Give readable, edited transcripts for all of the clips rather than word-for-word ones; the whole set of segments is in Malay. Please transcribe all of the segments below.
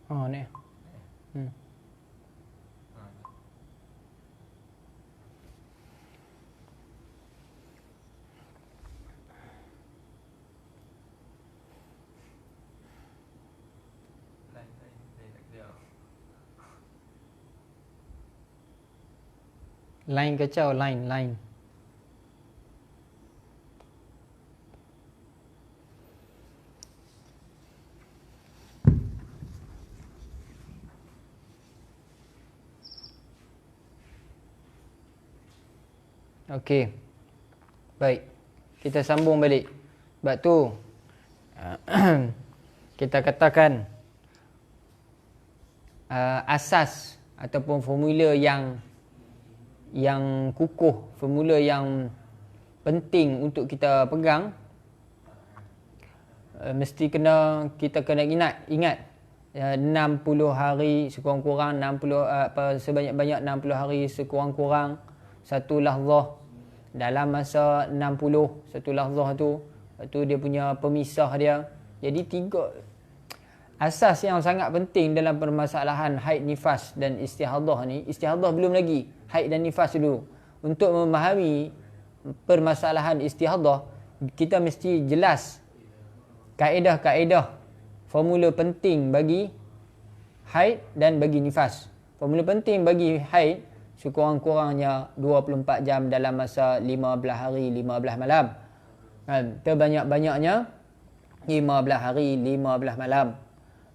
Oh ni. Line kacau, line. Okey. Baik. Kita sambung balik. Sebab tu kita katakan asas ataupun formula yang kukuh, formula yang penting untuk kita pegang, mesti kita kena ingat 60 hari sekurang-kurang, 60 sebanyak-banyak 60 hari sekurang-kurang satu lahzah. Dalam masa 60 satu lahzah tu, lepas tu dia punya pemisah dia. Jadi 3 asas yang sangat penting dalam permasalahan haid, nifas dan istihadah ni. Istihadah belum lagi, haid dan nifas dulu. Untuk memahami permasalahan istihadah, kita mesti jelas kaedah-kaedah, formula penting bagi haid dan bagi nifas. Formula penting bagi haid sekurang-kurangnya 24 jam dalam masa 15 hari 15 malam. Terbanyak-banyaknya 15 hari 15 malam.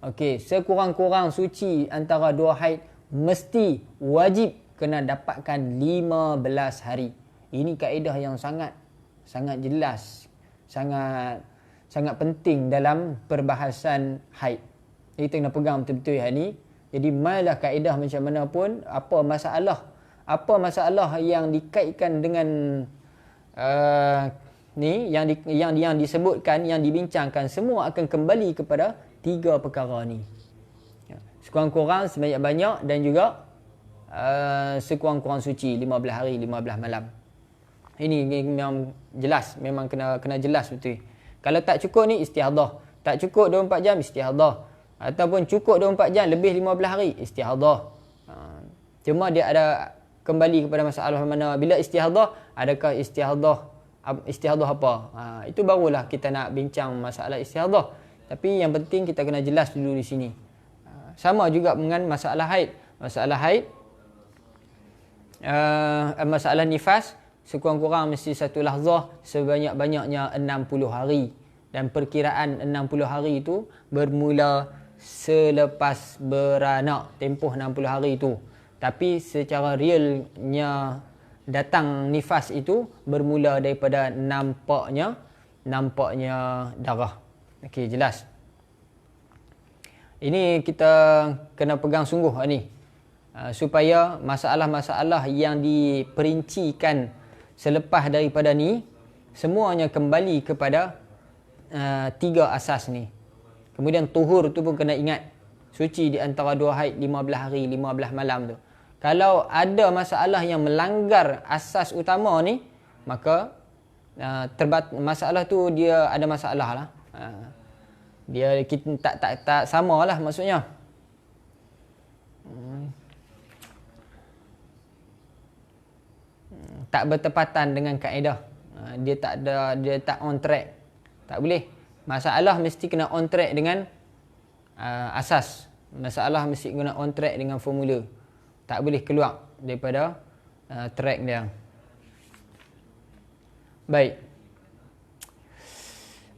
Okey, sekurang-kurang suci antara 2 haid mesti wajib kena dapatkan 15 hari. Ini kaedah yang sangat jelas, sangat penting dalam perbahasan haid. Jadi kita kena pegang betul-betul yang ni. Jadi malah kaedah macam mana pun, apa masalah yang dikaitkan dengan ni yang disebutkan, yang dibincangkan, semua akan kembali kepada 3 perkara ni. Sekurang-kurang, sebanyak-banyak dan juga sekurang-kurang suci 15 hari 15 malam. Ini memang jelas, memang kena jelas betul. Kalau tak cukup ni istihadah, tak cukup 24 jam istihadah, ataupun cukup 24 jam lebih 15 hari istihadah. Cuma dia ada kembali kepada masalah mana bila istihadah, adakah istihadah apa? Itu barulah kita nak bincang masalah istihadah. Tapi yang penting kita kena jelas dulu di sini. Sama juga dengan masalah haid. Masalah nifas, sekurang-kurang mesti satu lahzah sebanyak-banyaknya 60 hari. Dan perkiraan 60 hari itu bermula selepas beranak, tempoh 60 hari itu. Tapi secara realnya datang nifas itu bermula daripada nampaknya darah. Okey, jelas. Ini kita kena pegang sungguh ni. Supaya masalah-masalah yang diperincikan selepas daripada ni semuanya kembali kepada 3 asas ni. Kemudian tuhur tu pun kena ingat. Suci di antara 2 haid 15 hari 15 malam tu. Kalau ada masalah yang melanggar asas utama ni, maka masalah tu dia ada masalah lah. Dia kita tak samalah maksudnya. Tak bertepatan dengan kaedah. Dia tak on track. Tak boleh. Masalah mesti kena on track dengan asas. Masalah mesti kena on track dengan formula. Tak boleh keluar daripada track dia. Baik.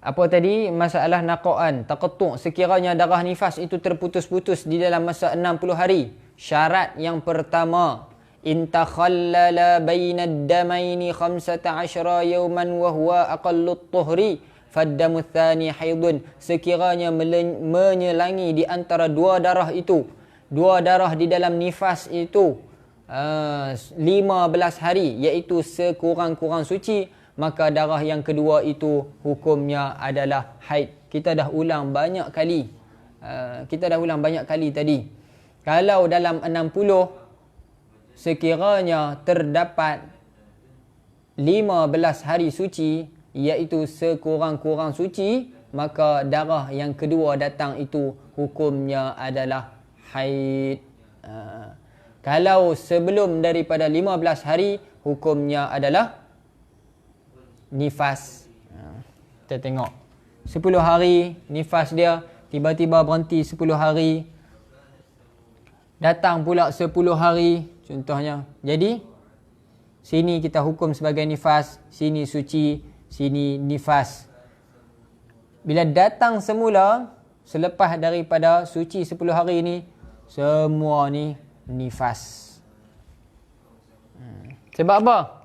Apa tadi? Masalah naqa'an, taqattu'. Sekiranya darah nifas itu terputus-putus di dalam masa 60 hari. Syarat yang pertama, in takhallala bainad damaini 15 yawman wa huwa aqallut tuhri faddamu tsani haidun. Sekiranya menyelangi di antara 2 darah itu, 2 darah di dalam nifas itu 15 hari, iaitu sekurang-kurang suci, maka darah yang kedua itu hukumnya adalah haid. Kita dah ulang banyak kali. Tadi. Kalau dalam 60 sekiranya terdapat 15 hari suci, iaitu sekurang-kurang suci, maka darah yang kedua datang itu hukumnya adalah haid. Kalau sebelum daripada 15 hari, hukumnya adalah nifas. Kita tengok 10 hari nifas dia, tiba-tiba berhenti 10 hari, datang pula 10 hari contohnya. Jadi sini kita hukum sebagai nifas, sini suci, sini nifas. Bila datang semula selepas daripada suci 10 hari ni, semua ni nifas. Sebab apa?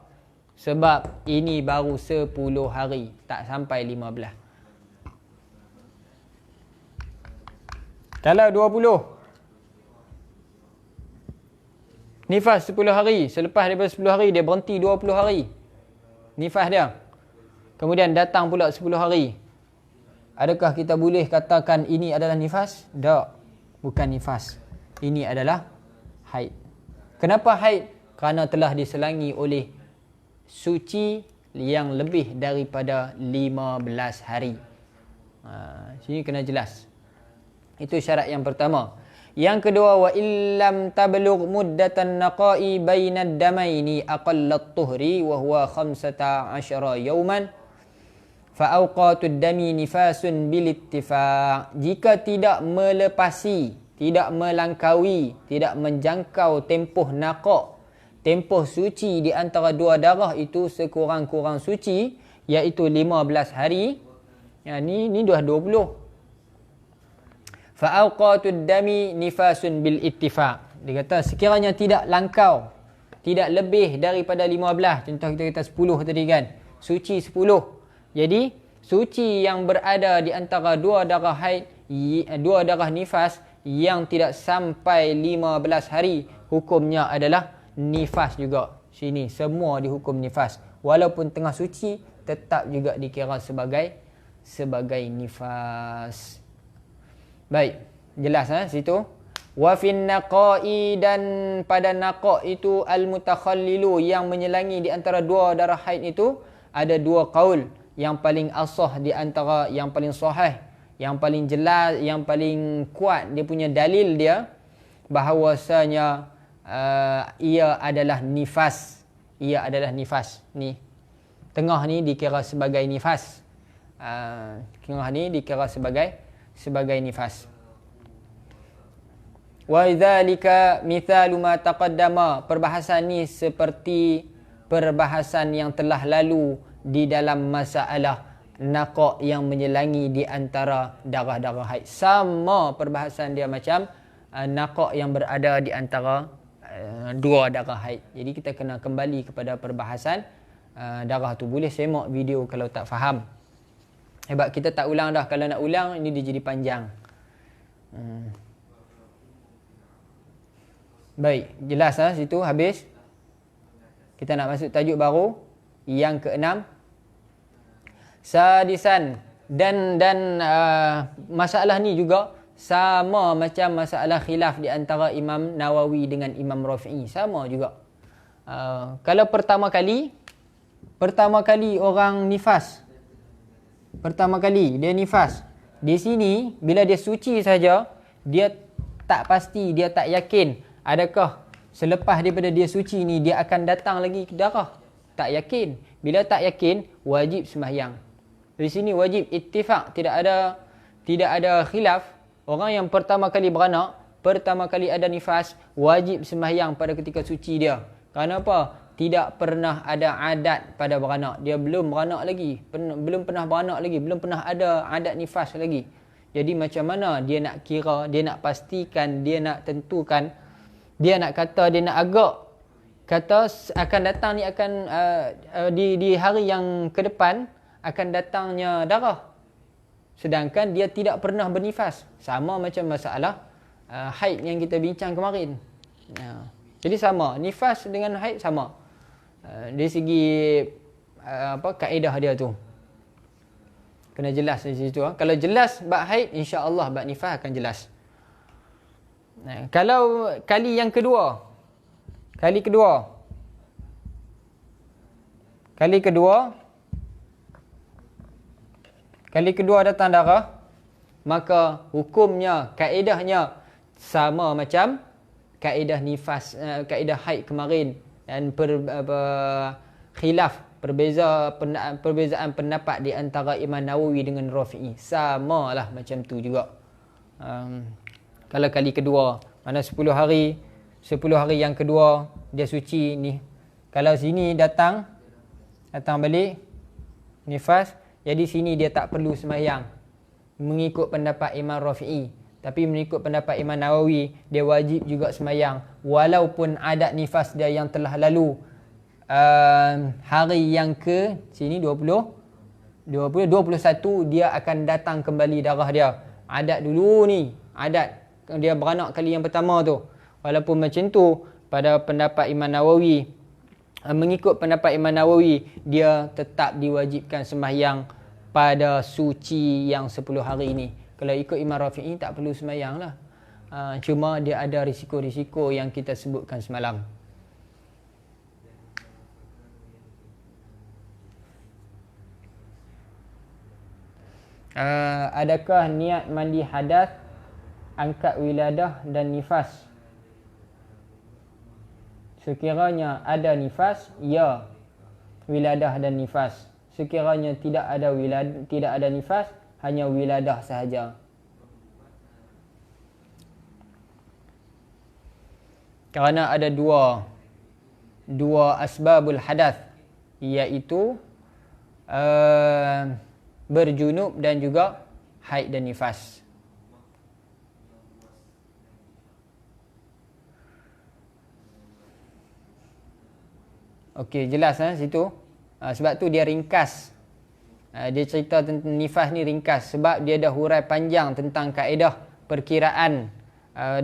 Sebab ini baru 10 hari, tak sampai 15. Kalau 20 nifas 10 hari, selepas daripada 10 hari dia berhenti 20 hari nifas dia, kemudian datang pula 10 hari, adakah kita boleh katakan ini adalah nifas? Tak, bukan nifas. Ini adalah haid. Kenapa haid? Kerana telah diselangi oleh suci yang lebih daripada 15 hari. Sini kena jelas. Itu syarat yang pertama. Yang kedua, wa illam tablugh muddatan naqai bainad damaini aqallat tuhri wa huwa 15 yawman fa awqatud dami nifasun bil ittifaq. Jika tidak melepasi, tidak melangkaui, tidak menjangkau tempoh naqa', tempoh suci di antara dua darah itu sekurang-kurang suci, iaitu 15 hari. Ni dah 20. Fa awqatud dami nifasun bil ittifaq. Dia kata sekiranya tidak langkau, tidak lebih daripada 15, contoh kita kata 10 tadi kan, suci 10. Jadi suci yang berada di antara dua darah haid, dua darah nifas yang tidak sampai 15 hari, hukumnya adalah nifas juga. Sini semua dihukum nifas. Walaupun tengah suci, tetap juga dikira sebagai nifas. Baik, jelas situ. Wa fin naqai, dan pada naqa' itu al-mutakhallilu, yang menyelangi di antara dua darah haid itu, ada dua qaul. Yang paling asah di antara, yang paling sahih, yang paling jelas, yang paling kuat dia punya dalil dia, bahawasanya ia adalah nifas. Ia adalah nifas. Ni tengah ni dikira sebagai nifas. Tengah ni dikira sebagai nifas. Wa dzalika mithalu ma taqaddama. Perbahasan ni seperti perbahasan yang telah lalu di dalam masalah naqa' yang menyelangi di antara darah-darah haid. Sama perbahasan dia macam naqa' yang berada di antara dua darah haid. Jadi kita kena kembali kepada perbahasan darah tu. Boleh semak video kalau tak faham. Sebab kita tak ulang dah. Kalau nak ulang, ini dia jadi panjang. Baik, jelas situ habis. Kita nak masuk tajuk baru. Yang keenam, sadisan. Dan masalah ni juga sama macam masalah khilaf di antara Imam Nawawi dengan Imam Rafi'i. Sama juga. Kalau pertama kali orang nifas. Pertama kali dia nifas. Di sini bila dia suci saja, dia tak pasti, dia tak yakin adakah selepas daripada dia suci ni dia akan datang lagi ke darah. Tak yakin. Bila tak yakin, wajib sembahyang. Di sini wajib ittifaq, tidak ada khilaf. Orang yang pertama kali beranak, pertama kali ada nifas, wajib sembahyang pada ketika suci dia. Kenapa? Tidak pernah ada adat pada beranak. Dia belum beranak lagi. Belum pernah beranak lagi. Belum pernah ada adat nifas lagi. Jadi macam mana dia nak kira, dia nak pastikan, dia nak tentukan, dia nak kata, dia nak agak kata akan datang ni akan di hari yang ke depan akan datangnya darah. Sedangkan dia tidak pernah bernifas. Sama macam masalah haid yang kita bincang kemarin. Jadi sama. Nifas dengan haid sama. Dari segi kaedah dia tu. Kena jelas di situ. Kalau jelas bab haid, insya-Allah bab nifas akan jelas. Kalau kali kedua, kali kedua datang darah, maka hukumnya, kaedahnya sama macam kaedah nifas, kaedah haid kemarin, dan khilaf, perbezaan pendapat di antara Imam Nawawi dengan Rafi'i. Samalah macam tu juga. Kalau kali kedua, mana 10 hari yang kedua dia suci ni. Kalau sini datang balik nifas, jadi sini dia tak perlu sembahyang mengikut pendapat Imam Rafi'i. Tapi mengikut pendapat Imam Nawawi, dia wajib juga sembahyang walaupun adat nifas dia yang telah lalu. Hari yang ke sini 21 dia akan datang kembali darah dia. Adat dulu ni, adat dia beranak kali yang pertama tu. Walaupun macam tu, pada pendapat Imam Nawawi, mengikut pendapat Imam Nawawi, dia tetap diwajibkan sembahyang pada suci yang 10 hari ini. Kalau ikut Imam Rafi'i tak perlu sembahyang lah. Cuma dia ada risiko-risiko yang kita sebutkan semalam. Adakah niat mandi hadas, angkat wiladah dan nifas? Sekiranya ada nifas, ya, wiladah dan nifas. Sekiranya tidak ada nifas, hanya wiladah sahaja. Kerana ada dua asbabul hadath, iaitu berjunub dan juga haid dan nifas. Okey, jelas situ. Sebab tu dia ringkas. Dia cerita tentang nifas ni ringkas sebab dia dah hurai panjang tentang kaedah perkiraan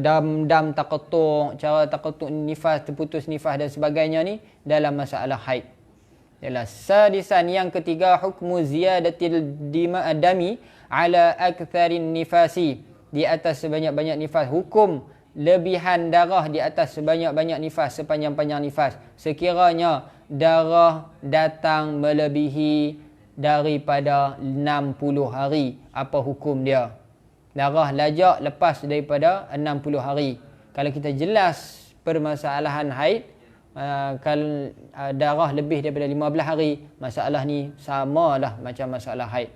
dam taqattu', cara taqattu' nifas, terputus nifas dan sebagainya ni dalam masalah haid. Jelas. Sadisan, yang ketiga, hukmu ziyadatil dami ala aktharin nifasi, di atas sebanyak-banyak nifas. Hukum lebihan darah di atas sebanyak-banyak nifas, sepanjang-panjang nifas. Sekiranya darah datang melebihi daripada 60 hari, apa hukum dia? Darah lajak lepas daripada 60 hari. Kalau kita jelas permasalahan haid, kalau darah lebih daripada 15 hari, masalah ni samalah macam masalah haid.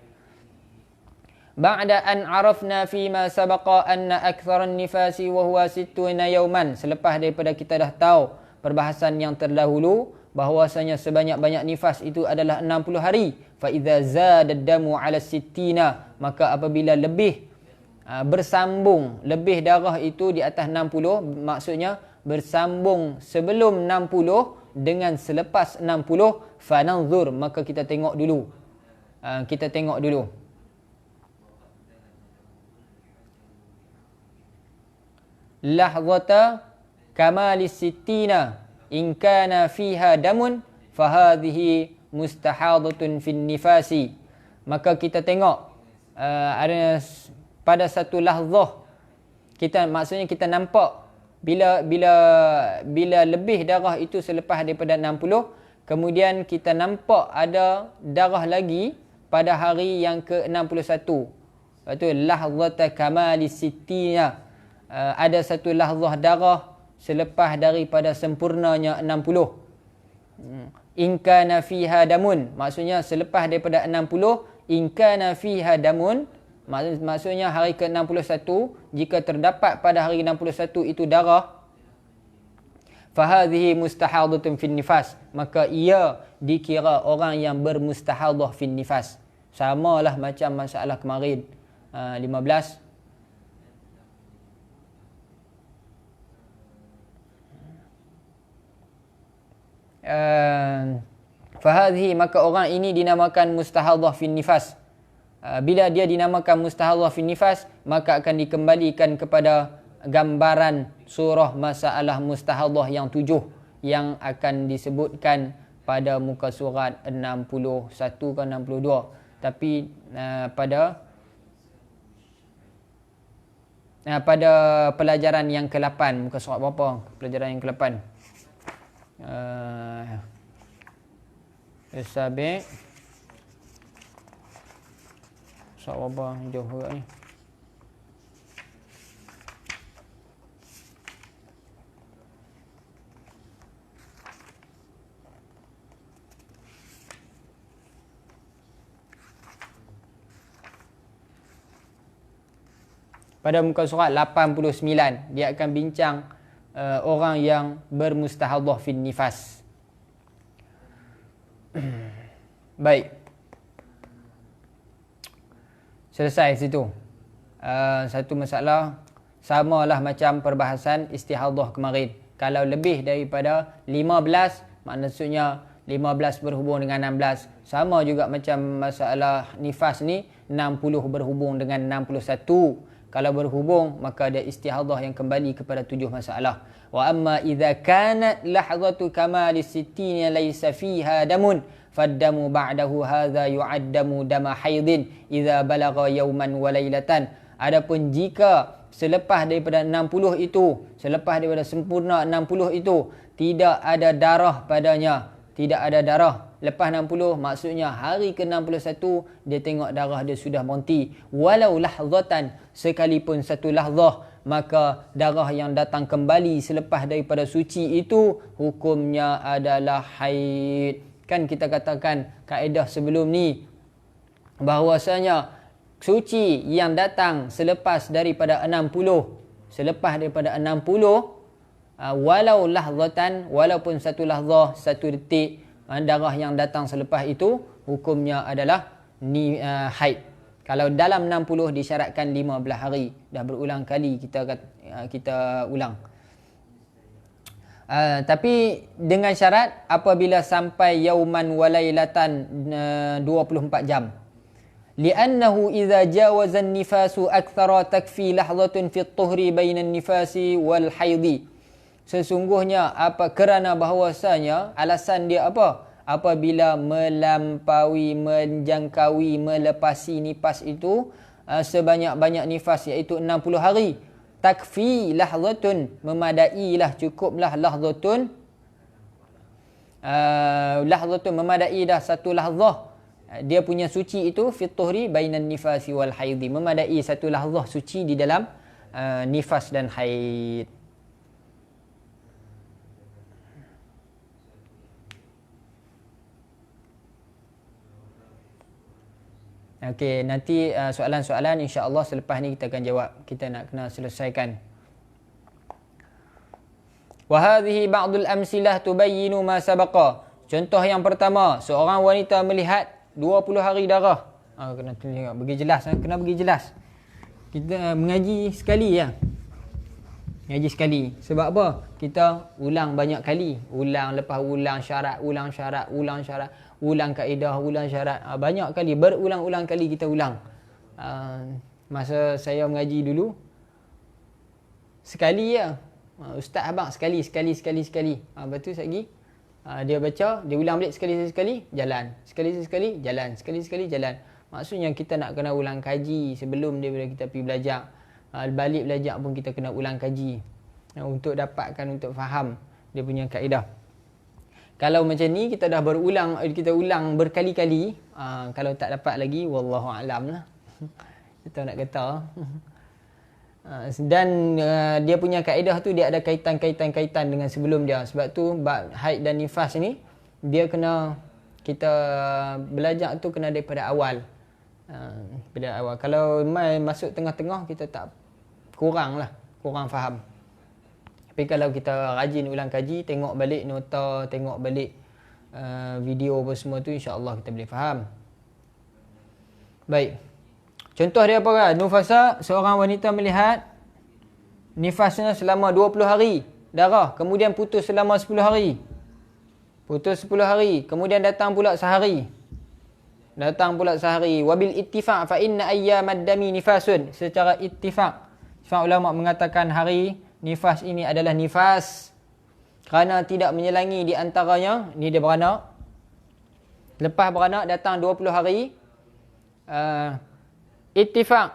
Ba'da an arafna fima sabaqa anna aktharan nifasi wa huwa 60 yawman. Selepas daripada kita dah tahu perbahasan yang terdahulu bahwasanya sebanyak-banyak nifas itu adalah 60 hari. Fa idza zada ad-damu 'ala 60, maka apabila lebih bersambung, lebih darah itu di atas 60, maksudnya bersambung sebelum 60 dengan selepas 60, fananzur, maka kita tengok dulu. Lahzata kamalis sittina in kana fiha damun fahadhihi mustahadatun fin nifasi. Maka kita tengok ada pada satu lahzah, maksudnya kita nampak bila lebih darah itu selepas daripada 60, kemudian kita nampak ada darah lagi pada hari yang ke-61. Lepas tu lahzata kamalis sittina, ada satu lahzah darah selepas daripada sempurnanya 60. In kana fiha damun, maksudnya selepas daripada 60, in kana fiha damun, maksudnya hari ke-61, jika terdapat pada hari 61 itu darah, fahadhihi mustahadatun fin nifas, maka ia dikira orang yang bermustahadah fin nifas. Samalah macam masalah kemarin 15. Fahadhihi, maka orang ini dinamakan mustahadah fin nifas. Bila dia dinamakan mustahadah fin nifas, maka akan dikembalikan kepada gambaran surah masalah mustahadah yang 7 yang akan disebutkan pada muka surat 61 ke 62. Tapi pada pelajaran yang ke-8, muka surat berapa? Pelajaran yang ke-8. Sabi. Surat berapa jauh agak ni. Pada muka surat 89 dia akan bincang orang yang bermustahadhah fin nifas. Baik. Selesai situ. Satu masalah samalah macam perbahasan istihadhah kemarin. Kalau lebih daripada 15, maksudnya 15 berhubung dengan 16. Sama juga macam masalah nifas ni, 60 berhubung dengan 61. Kalau berhubung, maka ada istihadhah yang kembali kepada 7 masalah. Wa amma idza kanat lahzatu kamali sittin laysa fiha damun faddamu ba'dahu hadza yu'addamu dama haidin idza balagha yawman wa lailatan. Adapun jika selepas daripada 60 itu, selepas daripada sempurna 60 itu tidak ada darah padanya, tidak ada darah. Lepas 60 maksudnya hari ke-61 dia tengok darah dia sudah berhenti. Walau lahzatan, sekalipun satu lahzah, maka darah yang datang kembali selepas daripada suci itu hukumnya adalah haid. Kan kita katakan kaedah sebelum ni bahawasanya suci yang datang selepas daripada 60, selepas daripada 60 walau lahzatan, walaupun satu lahzah, satu detik, darah yang datang selepas itu hukumnya adalah haid. Kalau dalam 60 disyaratkan 15 hari. Dah berulang kali kita ulang. Tapi dengan syarat apabila sampai yauman walailatan 24 jam. Li'annahu idza jawaza an-nifasu akthara takfi lahzatun fi at-tuhri baina an-nifasi wal haidhi. Sesungguhnya kerana bahawasanya alasan dia apa? Apabila melampaui, menjangkaui, melepasi nifas itu sebanyak-banyak nifas iaitu 60 hari. Takfi lahzatun, memadailah, cukuplah lahzatun. Lahzatun memadai dah satu lahzah. Dia punya suci itu fit tuhri bainan nifasi wal haidhi, memadai satu lahzah suci di dalam nifas dan haid. Okey, nanti soalan-soalan insya-Allah selepas ni kita akan jawab. Kita nak kena selesaikan. Wa hadhihi ba'dul amsilah tubayyinu ma sabaqa. Contoh yang pertama, seorang wanita melihat 20 hari darah. Kena tengok bagi jelas, kena bagi jelas. Kita mengaji sekali ya. Mengaji sekali. Sebab apa? Kita ulang banyak kali. Ulang lepas ulang syarat, ulang syarat, ulang syarat. Ulang kaedah, ulang syarat. Banyak kali, berulang-ulang kali kita ulang. Masa saya mengaji dulu, sekali ya. Ustaz abang, sekali. Lepas tu sekali, dia baca, dia ulang balik sekali, jalan. Sekali, jalan. Sekali, jalan. Maksudnya kita nak kena ulang kaji sebelum daripada kita pergi belajar. Balik belajar pun kita kena ulang kaji. Untuk dapatkan, untuk faham dia punya kaedah. Kalau macam ni kita dah berulang, kita ulang berkali-kali, kalau tak dapat lagi wallahu a'lam lah. Kita nak kata. Dan dia punya kaedah tu dia ada kaitan dengan sebelum dia. Sebab tu bab haid dan nifas ni dia kena kita belajar tu kena daripada awal. Daripada awal. Kalau masuk tengah-tengah kita tak kurang faham. Tapi kalau kita rajin ulang kaji, tengok balik nota, tengok balik video apa semua tu, insya-Allah kita boleh faham. Baik. Contoh dia apa kan? Nufasa, seorang wanita melihat nifasnya selama 20 hari darah, kemudian putus selama 10 hari. Putus 10 hari, kemudian datang pula sehari. Wabil ittifaq fa inna ayyamad dami nifasun. Secara ittifaq, ulama mengatakan hari nifas ini adalah nifas kerana tidak menyelangi di antaranya. Ni dia beranak. Lepas beranak datang 20 hari. Ittifaq,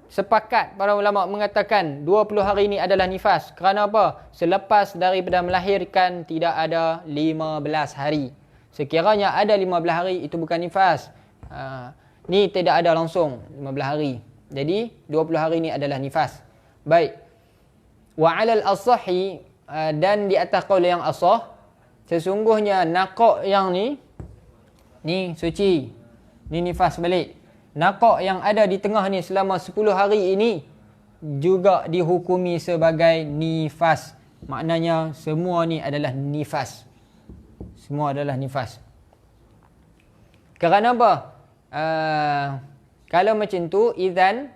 sepakat para ulama mengatakan 20 hari ini adalah nifas. Kerana apa? Selepas daripada melahirkan tidak ada 15 hari. Sekiranya ada 15 hari itu bukan nifas. Ni tidak ada langsung 15 hari. Jadi 20 hari ni adalah nifas. Baik. Wa 'alal as-sahhi, dan di atas qaul yang asah, sesungguhnya naqaq yang ni suci. Ni nifas balik. Naqaq yang ada di tengah ni selama 10 hari ini juga dihukumi sebagai nifas. Maknanya semua ni adalah nifas. Semua adalah nifas. Kerana apa? Kalau macam tu, idzan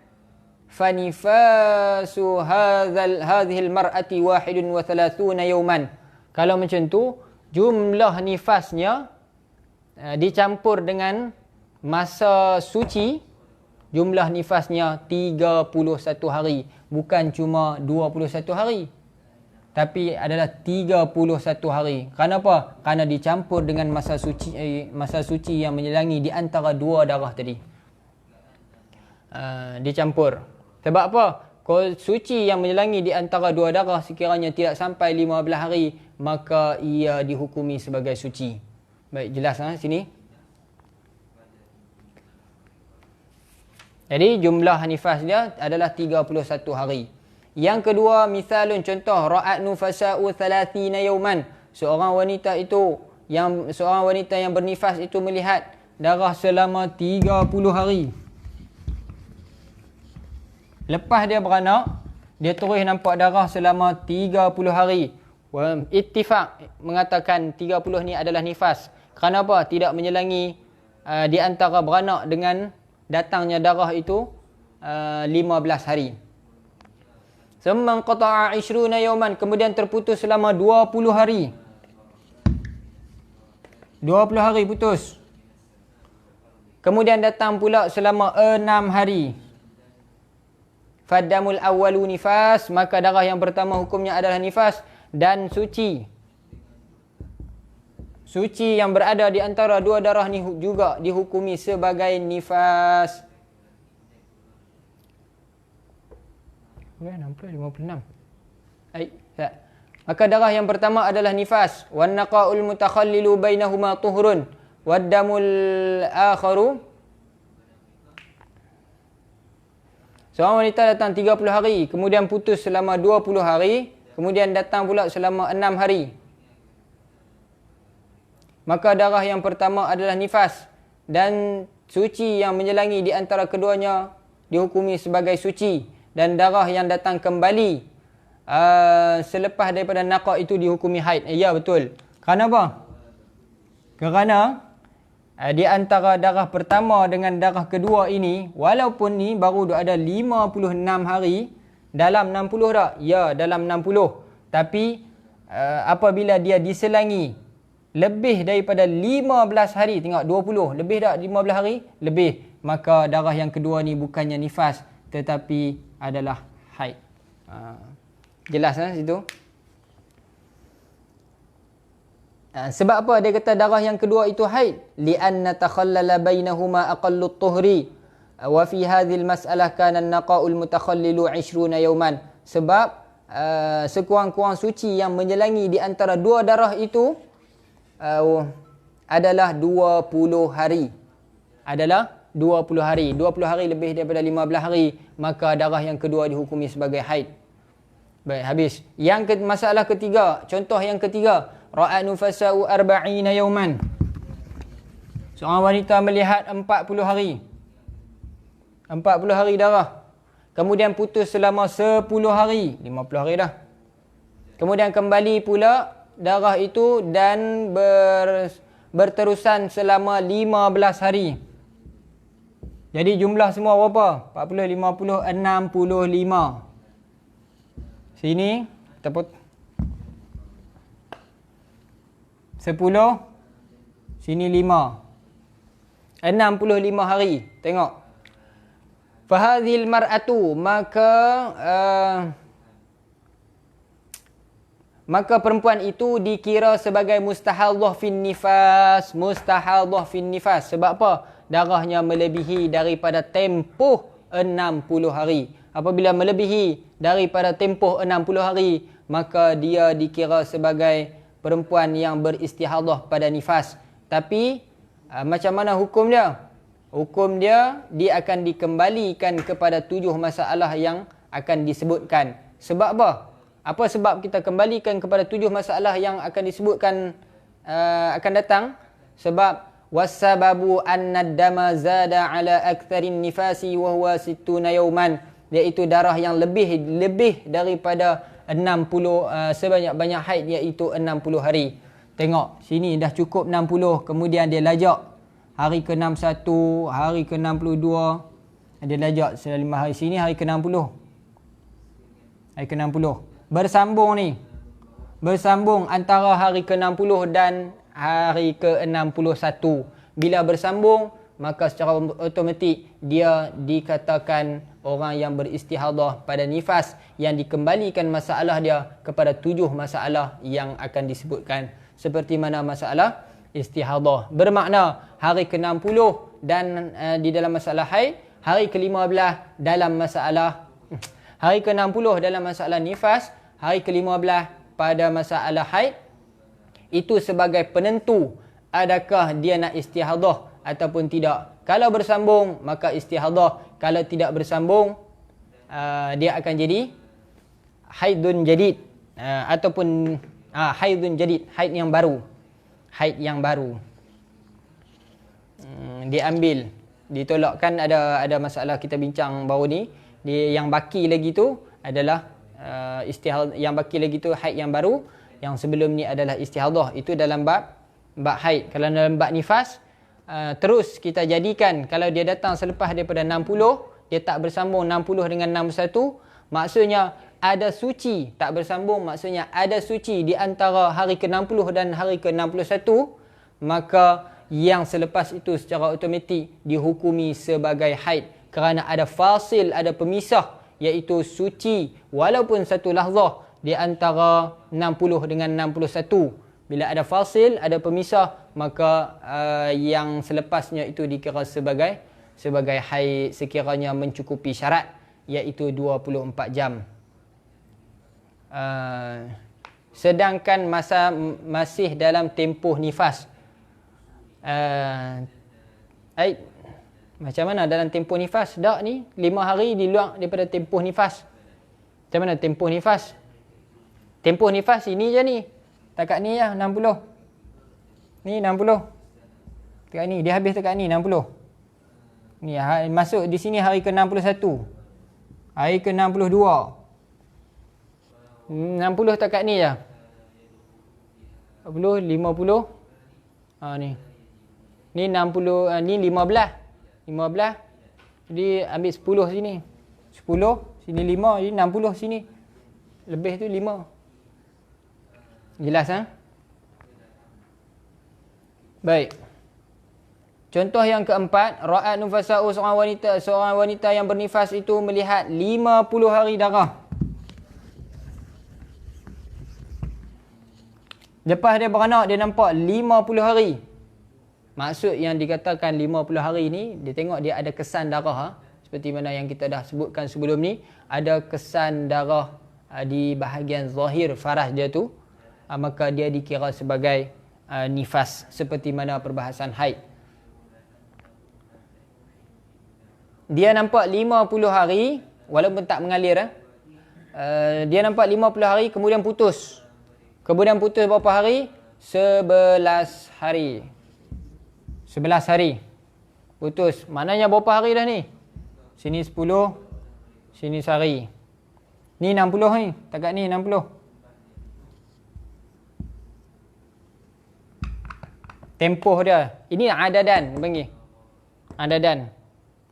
fanifasu hadhil mar'ati 31 yawman. Kalau macam tu, jumlah nifasnya dicampur dengan masa suci, jumlah nifasnya 31 hari. Bukan cuma 21 hari. Tapi adalah 31 hari. Kenapa? Kerana dicampur dengan masa suci yang menyelangi di antara dua darah tadi. Dicampur. Sebab apa? Kalau suci yang menyelangi di antara dua darah sekiranya tidak sampai 15 hari, maka ia dihukumi sebagai suci. Baik, jelas sini. Jadi jumlah nifas dia adalah 31 hari. Yang kedua, misalun contoh, ra'at nufasa'u 30 yawman. Seorang wanita yang bernifas itu melihat darah selama 30 hari. Lepas dia beranak, dia terus nampak darah selama 30 hari. Ittifaq mengatakan 30 ni adalah nifas. Kerana apa? Tidak menyelangi di antara beranak dengan datangnya darah itu 15 hari. Summa qata'a 20 yawman, kemudian terputus selama 20 hari. 20 hari putus. Kemudian datang pula selama 6 hari. Faddamul awwalu nifas, maka darah yang pertama hukumnya adalah nifas dan suci. Suci yang berada di antara dua darah ni juga dihukumi sebagai nifas. 56. Maka darah yang pertama adalah nifas. Wan naqa'ul mutakhallilu bainahuma tuhurun. Wad damul akharu. Seorang wanita datang 30 hari, kemudian putus selama 20 hari, kemudian datang pula selama 6 hari. Maka darah yang pertama adalah nifas dan suci yang menyelangi di antara keduanya dihukumi sebagai suci. Dan darah yang datang kembali selepas daripada naqaq itu dihukumi haid. Ya, betul. Kerana apa? Kerana di antara darah pertama dengan darah kedua ini, walaupun ni baru ada 56 hari, dalam 60 tak? Ya, dalam 60. Tapi apabila dia diselangi lebih daripada 15 hari, tengok 20, lebih tak 15 hari? Lebih. Maka darah yang kedua ni bukannya nifas, tetapi adalah haid. Jelas situ? Sebab apa dia kata darah yang kedua itu haid? Li'anna takhallala bainahuma aqallu at-tuhri wa fi hadhihi al-mas'alah kana an-naqa'ul mutakhallilu 20 yawman. Sebab sekurang-kurang suci yang menyelangi di antara dua darah itu adalah 20 hari. Adalah 20 hari. 20 hari lebih daripada 15 hari, maka darah yang kedua dihukumi sebagai haid. Baik, habis. Masalah ketiga, contoh yang ketiga, ra'at nufasa'u 40 yawman. Seorang wanita melihat 40 hari. 40 hari darah. Kemudian putus selama 10 hari. 50 hari dah. Kemudian kembali pula darah itu dan berterusan selama 15 hari. Jadi jumlah semua berapa? 40, 50, 65. Sini, tepuk 10, sini 5. 65 hari. Tengok. Fahadhil mar'atu, maka perempuan itu dikira sebagai mustahadhah fin nifas. Mustahadhah fin nifas. Sebab apa? Darahnya melebihi daripada tempoh 60 hari. Apabila melebihi daripada tempoh 60 hari, maka dia dikira sebagai perempuan yang beristihadah pada nifas. Tapi macam mana hukum dia? Hukum dia akan dikembalikan kepada 7 masalah yang akan disebutkan. Sebab apa? Apa sebab kita kembalikan kepada 7 masalah yang akan disebutkan akan datang? Sebab wasababu annad-dama zada ala aktsarin nifasi wa huwa 60 yawman, iaitu darah yang lebih daripada 60 sebanyak-banyak haid, iaitu 60 hari. Tengok sini dah cukup 60, kemudian dia lajak hari ke-61, hari ke-62, dia lajak selama 5 hari. Sini hari ke-60. Hari ke-60. Bersambung ni. Bersambung antara hari ke-60 dan hari ke-61. Bila bersambung, maka secara automatik dia dikatakan orang yang beristihadah pada nifas, yang dikembalikan masalah dia kepada 7 masalah yang akan disebutkan. Seperti mana masalah istihadah. Bermakna hari ke-60 dan di dalam masalah haid, hari ke-15 dalam masalah hari ke-60 dalam masalah nifas, hari ke-15 pada masalah haid, itu sebagai penentu adakah dia nak istihadah ataupun tidak. Kalau bersambung maka istihadah, kalau tidak bersambung dia akan jadi haidun jadid ataupun haidun jadid, haid yang baru. Haid yang baru. Diambil, ditolakkan. Ada masalah kita bincang baru ni. Yang baki lagi tu adalah istihadah, yang baki lagi tu haid yang baru. Yang sebelum ni adalah istihadah. Itu dalam bab haid. Kalau dalam bab nifas, terus kita jadikan, kalau dia datang selepas daripada 60, dia tak bersambung 60 dengan 61, maksudnya ada suci. Tak bersambung maksudnya ada suci di antara hari ke-60 dan hari ke-61, maka yang selepas itu secara automatik dihukumi sebagai haid, kerana ada fasil, ada pemisah, iaitu suci walaupun satu lahzah di antara 60 dengan 61. Bila ada fasil, ada pemisah, maka yang selepasnya itu dikira sebagai haid sekiranya mencukupi syarat, iaitu 24 jam. Sedangkan masih dalam tempoh nifas, macam mana dalam tempoh nifas? Dak ni 5 hari di luar daripada tempoh nifas. Macam mana tempoh nifas? Tempoh nifas ini je ni. Takat ni ya 60. Ni 60. Takat ni dia habis takat ni 60. Ni masuk di sini hari ke-61. Hari ke-62. 60 takat ni je. 40, 50. Ni. Ni 60, ni 15. 15. Jadi ambil 10 sini. 10, sini 5, jadi 60 sini. Lebih tu 5. Jelas Baik. Contoh yang keempat, ra'at nufasa'u, seorang wanita yang bernifas itu melihat 50 hari darah. Lepas dia beranak, dia nampak 50 hari. Maksud yang dikatakan 50 hari ni, dia tengok dia ada kesan darah. Seperti mana yang kita dah sebutkan sebelum ni. Ada kesan darah di bahagian zahir faraj dia tu. Maka dia dikira sebagai nifas. Seperti mana perbahasan haid. Dia nampak 50 hari, walaupun tak mengalir. Dia nampak 50 hari, kemudian putus. Kemudian putus berapa hari? 11 hari. 11 hari. Putus. Maknanya berapa hari dah ni? Sini 10. Sini sehari. Ni 60 ni. Takat ni 60. Tempoh dia. Ini adadan. Panggil. Adadan.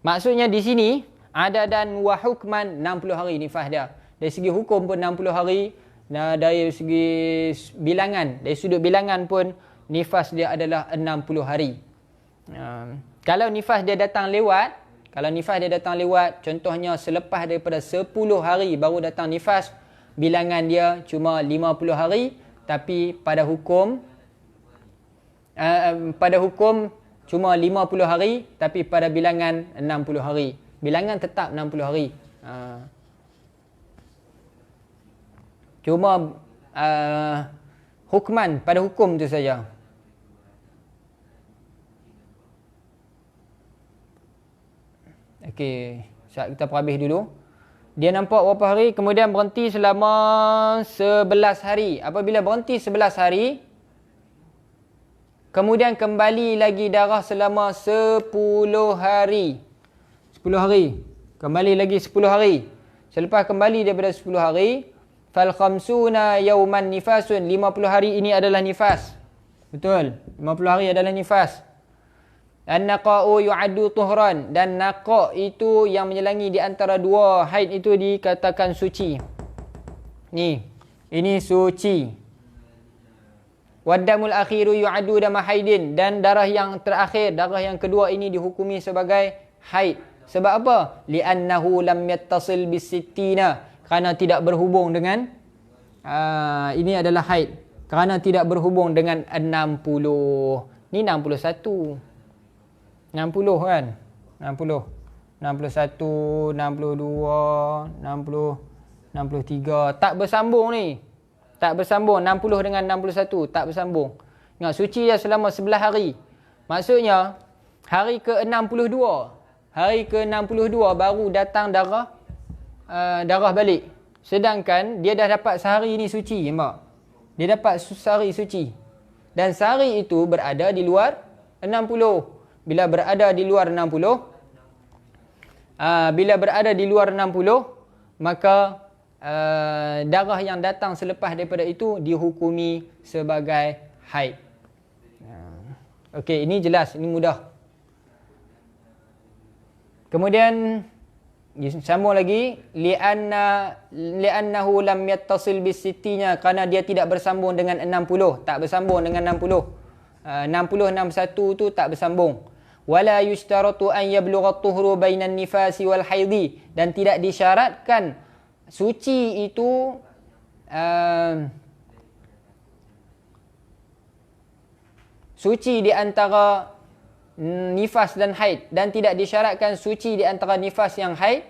Maksudnya di sini, adadan wa hukman 60 hari nifas dia. Dari segi hukum pun 60 hari. Dari segi bilangan, dari sudut bilangan pun nifas dia adalah 60 hari. Kalau nifas dia datang lewat, contohnya selepas daripada 10 hari baru datang nifas, bilangan dia cuma 50 hari, tapi pada hukum cuma 50 hari, tapi pada bilangan 60 hari. Bilangan tetap 60 hari. Cuma hukman pada hukum tu saja. Okey, kita perhabis dulu. Dia nampak berapa hari, kemudian berhenti selama 11 hari. Apabila berhenti 11 hari, kemudian kembali lagi darah selama 10 hari. 10 hari. Kembali lagi 10 hari. Selepas kembali daripada 10 hari, fal khamsuna yauman nifasun. 50 hari ini adalah nifas. Betul. 50 hari adalah nifas. An-naqa'u yu'addu tuhran. Dan naqa' itu yang menyelangi di antara dua haid itu dikatakan suci. Ni. Ini suci. Waddamul akhiru yu'addu dama haidin. Dan darah yang terakhir, darah yang kedua ini dihukumi sebagai haid. Sebab apa? Li'annahu lam yattasil bisittina. Kerana tidak berhubung dengan ini adalah haid. Kerana tidak berhubung dengan 60. Ni 61. 60 kan? 60. 61, 62, 60, 63. Tak bersambung ni. Tak bersambung. 60 dengan 61. Tak bersambung. Ingat, suci dia selama 11 hari. Maksudnya, hari ke-62. Hari ke-62 baru datang darah balik. Sedangkan dia dah dapat sehari ni suci, nampak? Dia dapat sehari suci. Dan sehari itu berada di luar 60. Bila berada di luar 60, maka darah yang datang selepas daripada itu dihukumi sebagai haid. Okey, ini jelas, ini mudah. Kemudian sambung lagi, li'annahu lam yattasil bis-sittina, kerana dia tidak bersambung dengan 60, tak bersambung dengan 60. 61 tu tak bersambung. Wala yushtaratu an yablugha at-tuhru bainan nifasi wal haidhi, dan tidak disyaratkan suci itu suci di antara nifas dan haid, dan tidak disyaratkan suci di antara nifas yang haid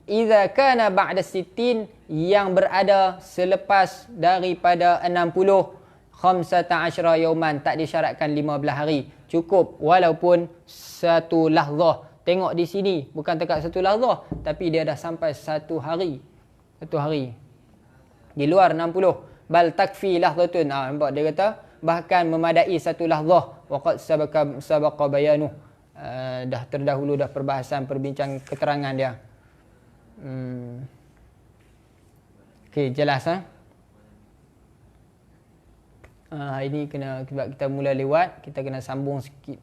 idza kana ba'da 60, yang berada selepas daripada 60, 15 yauman, tak disyaratkan 15 hari. Cukup walaupun satu lahzah. Tengok di sini bukan dekat satu lahzah, tapi dia dah sampai satu hari. Satu hari. Di luar 60. Bal takfi lahzatun. Nampak dia kata bahkan memadai satu lahzah. Waqad sabaqa bayanu. Dah terdahulu dah perbahasan perbincang keterangan dia. Okey, jelas ini kena, sebab kita mula lewat, kita kena sambung sikit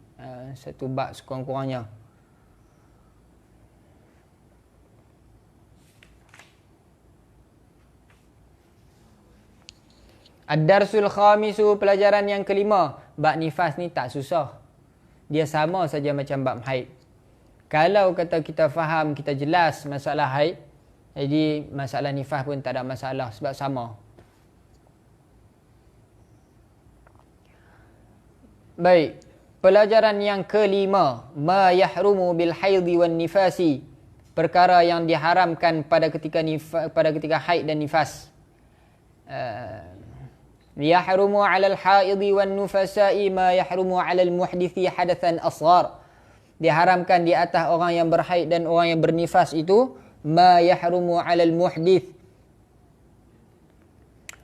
satu bab sekurang-kurangnya. Ad-darsul khamisu, pelajaran yang kelima. Bab nifas ni tak susah. Dia sama saja macam bab haid. Kalau kata kita faham, kita jelas masalah haid, jadi masalah nifas pun tak ada masalah sebab sama. Baik, pelajaran yang kelima, ma yahrumu bil haidhi wan nifasi, perkara yang diharamkan pada ketika haid dan nifas. Yahrumu 'ala al-haidhi wan nufasa'i ma yahrumu 'ala al-muhdithi hadathan asghar. Diharamkan di atas orang yang berhaid dan orang yang bernifas itu ma yahrumu 'ala al-muhdith.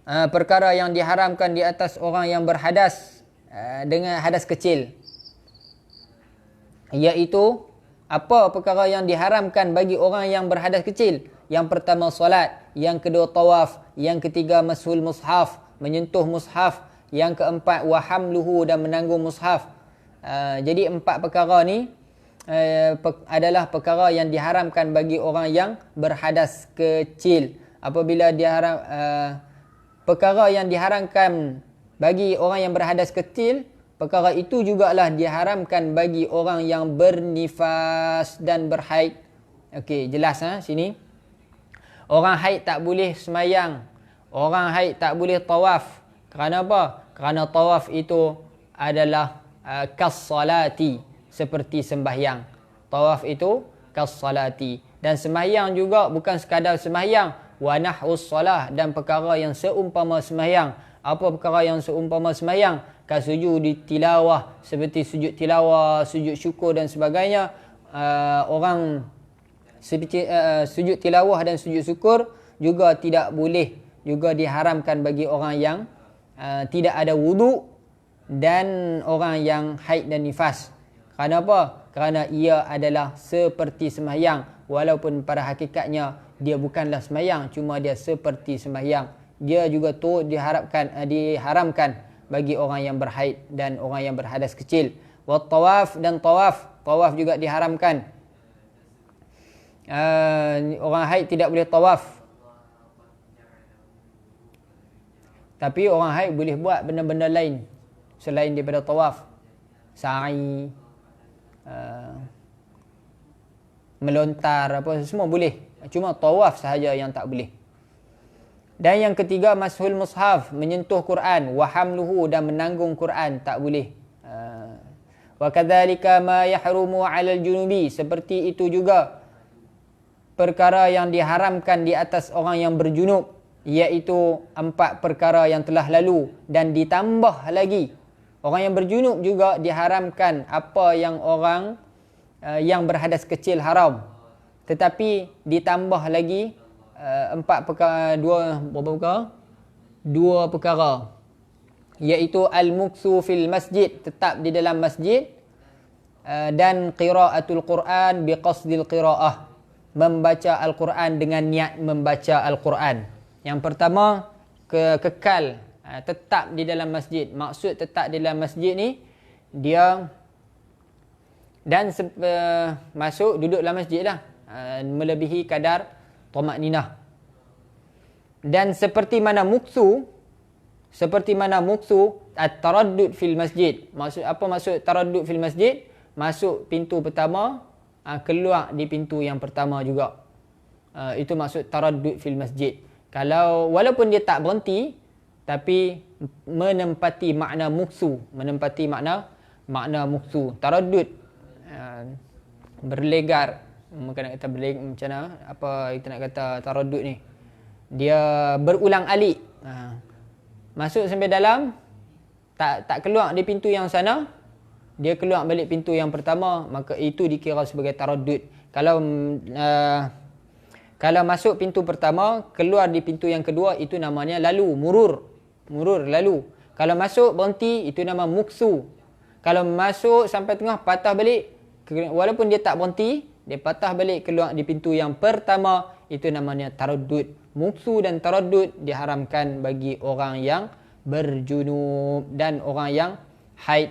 Perkara yang diharamkan di atas orang yang berhadas dengan hadas kecil, iaitu apa perkara yang diharamkan bagi orang yang berhadas kecil? Yang pertama solat, yang kedua tawaf, yang ketiga mashul mushaf, menyentuh mushaf, yang keempat wahamluhu, dan menanggung mushaf. Jadi empat perkara ni adalah perkara yang diharamkan bagi orang yang berhadas kecil. Apabila perkara yang diharamkan bagi orang yang berhadas kecil, perkara itu jugalah diharamkan bagi orang yang bernifas dan berhaid. Okey, jelas sini. Orang haid tak boleh semayang. Orang haid tak boleh tawaf. Kerana apa? Kerana tawaf itu adalah kas-salati, seperti sembahyang. Tawaf itu kas-salati. Dan sembahyang juga bukan sekadar sembahyang. Wa nahus salah, dan perkara yang seumpama sembahyang. Apa perkara yang seumpama sembahyang? Kasujud tilawah, seperti sujud tilawah, sujud syukur dan sebagainya. Orang Sujud tilawah dan sujud syukur juga tidak boleh, juga diharamkan bagi orang yang tidak ada wudu dan orang yang haid dan nifas. Kerana apa? Kerana ia adalah seperti sembahyang, walaupun pada hakikatnya dia bukanlah sembahyang, cuma dia seperti sembahyang. Dia juga tu diharamkan bagi orang yang berhaid dan orang yang berhadas kecil. Wa tawaf dan tawaf juga diharamkan. Orang haid tidak boleh tawaf. Tapi orang haid boleh buat benda-benda lain selain daripada tawaf. Sa'i, melontar, apa semua boleh. Cuma tawaf sahaja yang tak boleh. Dan yang ketiga, mashul mushaf, menyentuh Quran, wa hamluhu, dan menanggung Quran, tak boleh. Wa kadzalika ma yahrumu 'alal junubi, seperti itu juga perkara yang diharamkan di atas orang yang berjunub, iaitu 4 perkara yang telah lalu, dan ditambah lagi orang yang berjunub juga diharamkan apa yang orang yang berhadas kecil haram, tetapi ditambah lagi 4 perkara, dua perkara, iaitu al-muksu fil masjid, tetap di dalam masjid, dan qiraatul Quran biqasdil qiraah, membaca Al-Quran dengan niat membaca Al-Quran. Yang pertama, kekal, tetap di dalam masjid. Maksud tetap di dalam masjid ni, dia dan masuk duduk dalam masjid lah, melebihi kadar tamakninah. Dan seperti mana muksu at-taraddud fil masjid. Apa maksud taraddud fil masjid? Masuk pintu pertama, keluar di pintu yang pertama juga. Itu maksud taraddud fil masjid. Kalau walaupun dia tak berhenti, tapi menempati makna muksu, taraddud, berlegar. Mungkin nak kata macam mana? Apa kita nak kata taraddud ni? Dia berulang alik. Masuk sampai dalam, tak keluar di pintu yang sana, dia keluar balik pintu yang pertama, maka itu dikira sebagai taraddud. Kalau masuk pintu pertama, keluar di pintu yang kedua, itu namanya lalu, murur lalu. Kalau masuk berhenti, itu nama muksu. Kalau masuk sampai tengah patah balik, walaupun dia tak berhenti, dia patah balik keluar di pintu yang pertama, itu namanya taraddud. Muksu dan taraddud diharamkan bagi orang yang berjunub dan orang yang haid.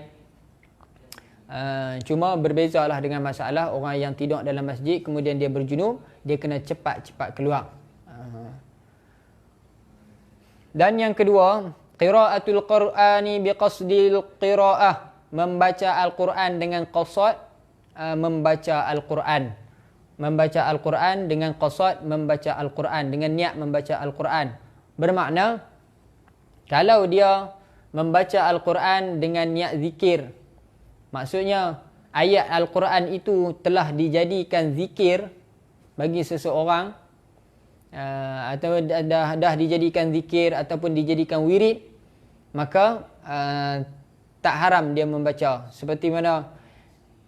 Cuma berbezalah dengan masalah orang yang tidur dalam masjid kemudian dia berjunub, dia kena cepat-cepat keluar. Dan yang kedua, qiraatul Qur'ani biqasdil qiraah, membaca Al-Quran dengan qasad membaca Al-Quran. Membaca Al-Quran dengan qasad membaca Al-Quran, dengan niat membaca Al-Quran. Bermakna, kalau dia membaca Al-Quran dengan niat zikir, maksudnya ayat Al-Quran itu telah dijadikan zikir bagi seseorang, atau dah dijadikan zikir ataupun dijadikan wirid, maka tak haram dia membaca. Seperti mana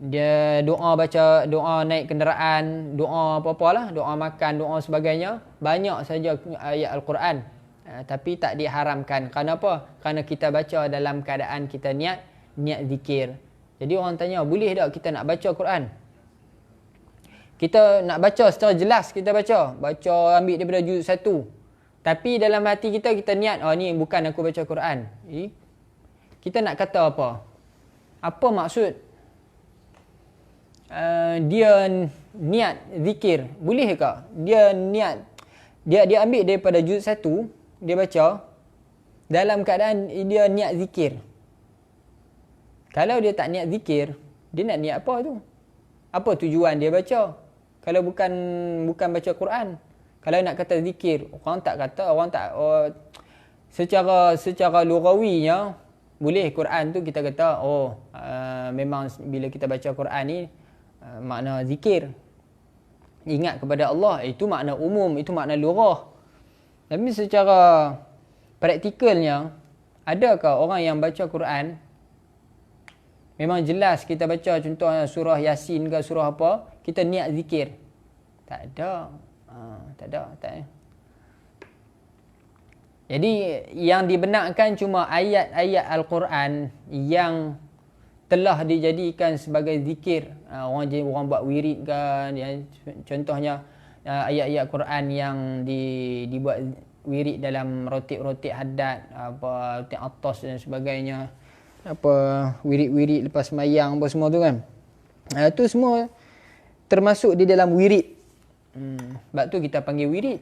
dia baca doa naik kenderaan, doa apa-apalah, doa makan, doa sebagainya, banyak saja ayat Al-Quran, tapi tak diharamkan. Kerana apa? Kerana kita baca dalam keadaan kita niat zikir. Jadi orang tanya, boleh tak kita nak baca Quran? Kita nak baca secara jelas, kita baca ambil daripada juz 1. Tapi dalam hati kita niat, ni bukan aku baca Quran. Kita nak kata apa? Apa maksud dia niat zikir? Boleh ke? Dia niat, dia ambil daripada juz 1, dia baca dalam keadaan dia niat zikir. Kalau dia tak niat zikir, dia nak niat apa tu? Apa tujuan dia baca? Kalau bukan baca Quran. Kalau nak kata zikir, secara lughawinya boleh Quran tu kita kata memang bila kita baca Quran ni makna zikir, ingat kepada Allah, itu makna umum, itu makna lughah. Tapi secara praktikalnya, adakah orang yang baca Quran memang jelas kita baca contoh surah Yasin ke surah apa, kita niat zikir? Tak ada. Tak ada. Jadi yang dibenarkan cuma ayat-ayat Al-Quran yang telah dijadikan sebagai zikir. Orang buat wirid kan. Contohnya ayat-ayat Quran yang dibuat wirid dalam rotib-rotib haddad, rotib atas dan sebagainya. Wirid-wirid lepas sembahyang apa semua tu kan. Itu semua termasuk di dalam wirid. Sebab tu kita panggil wirid.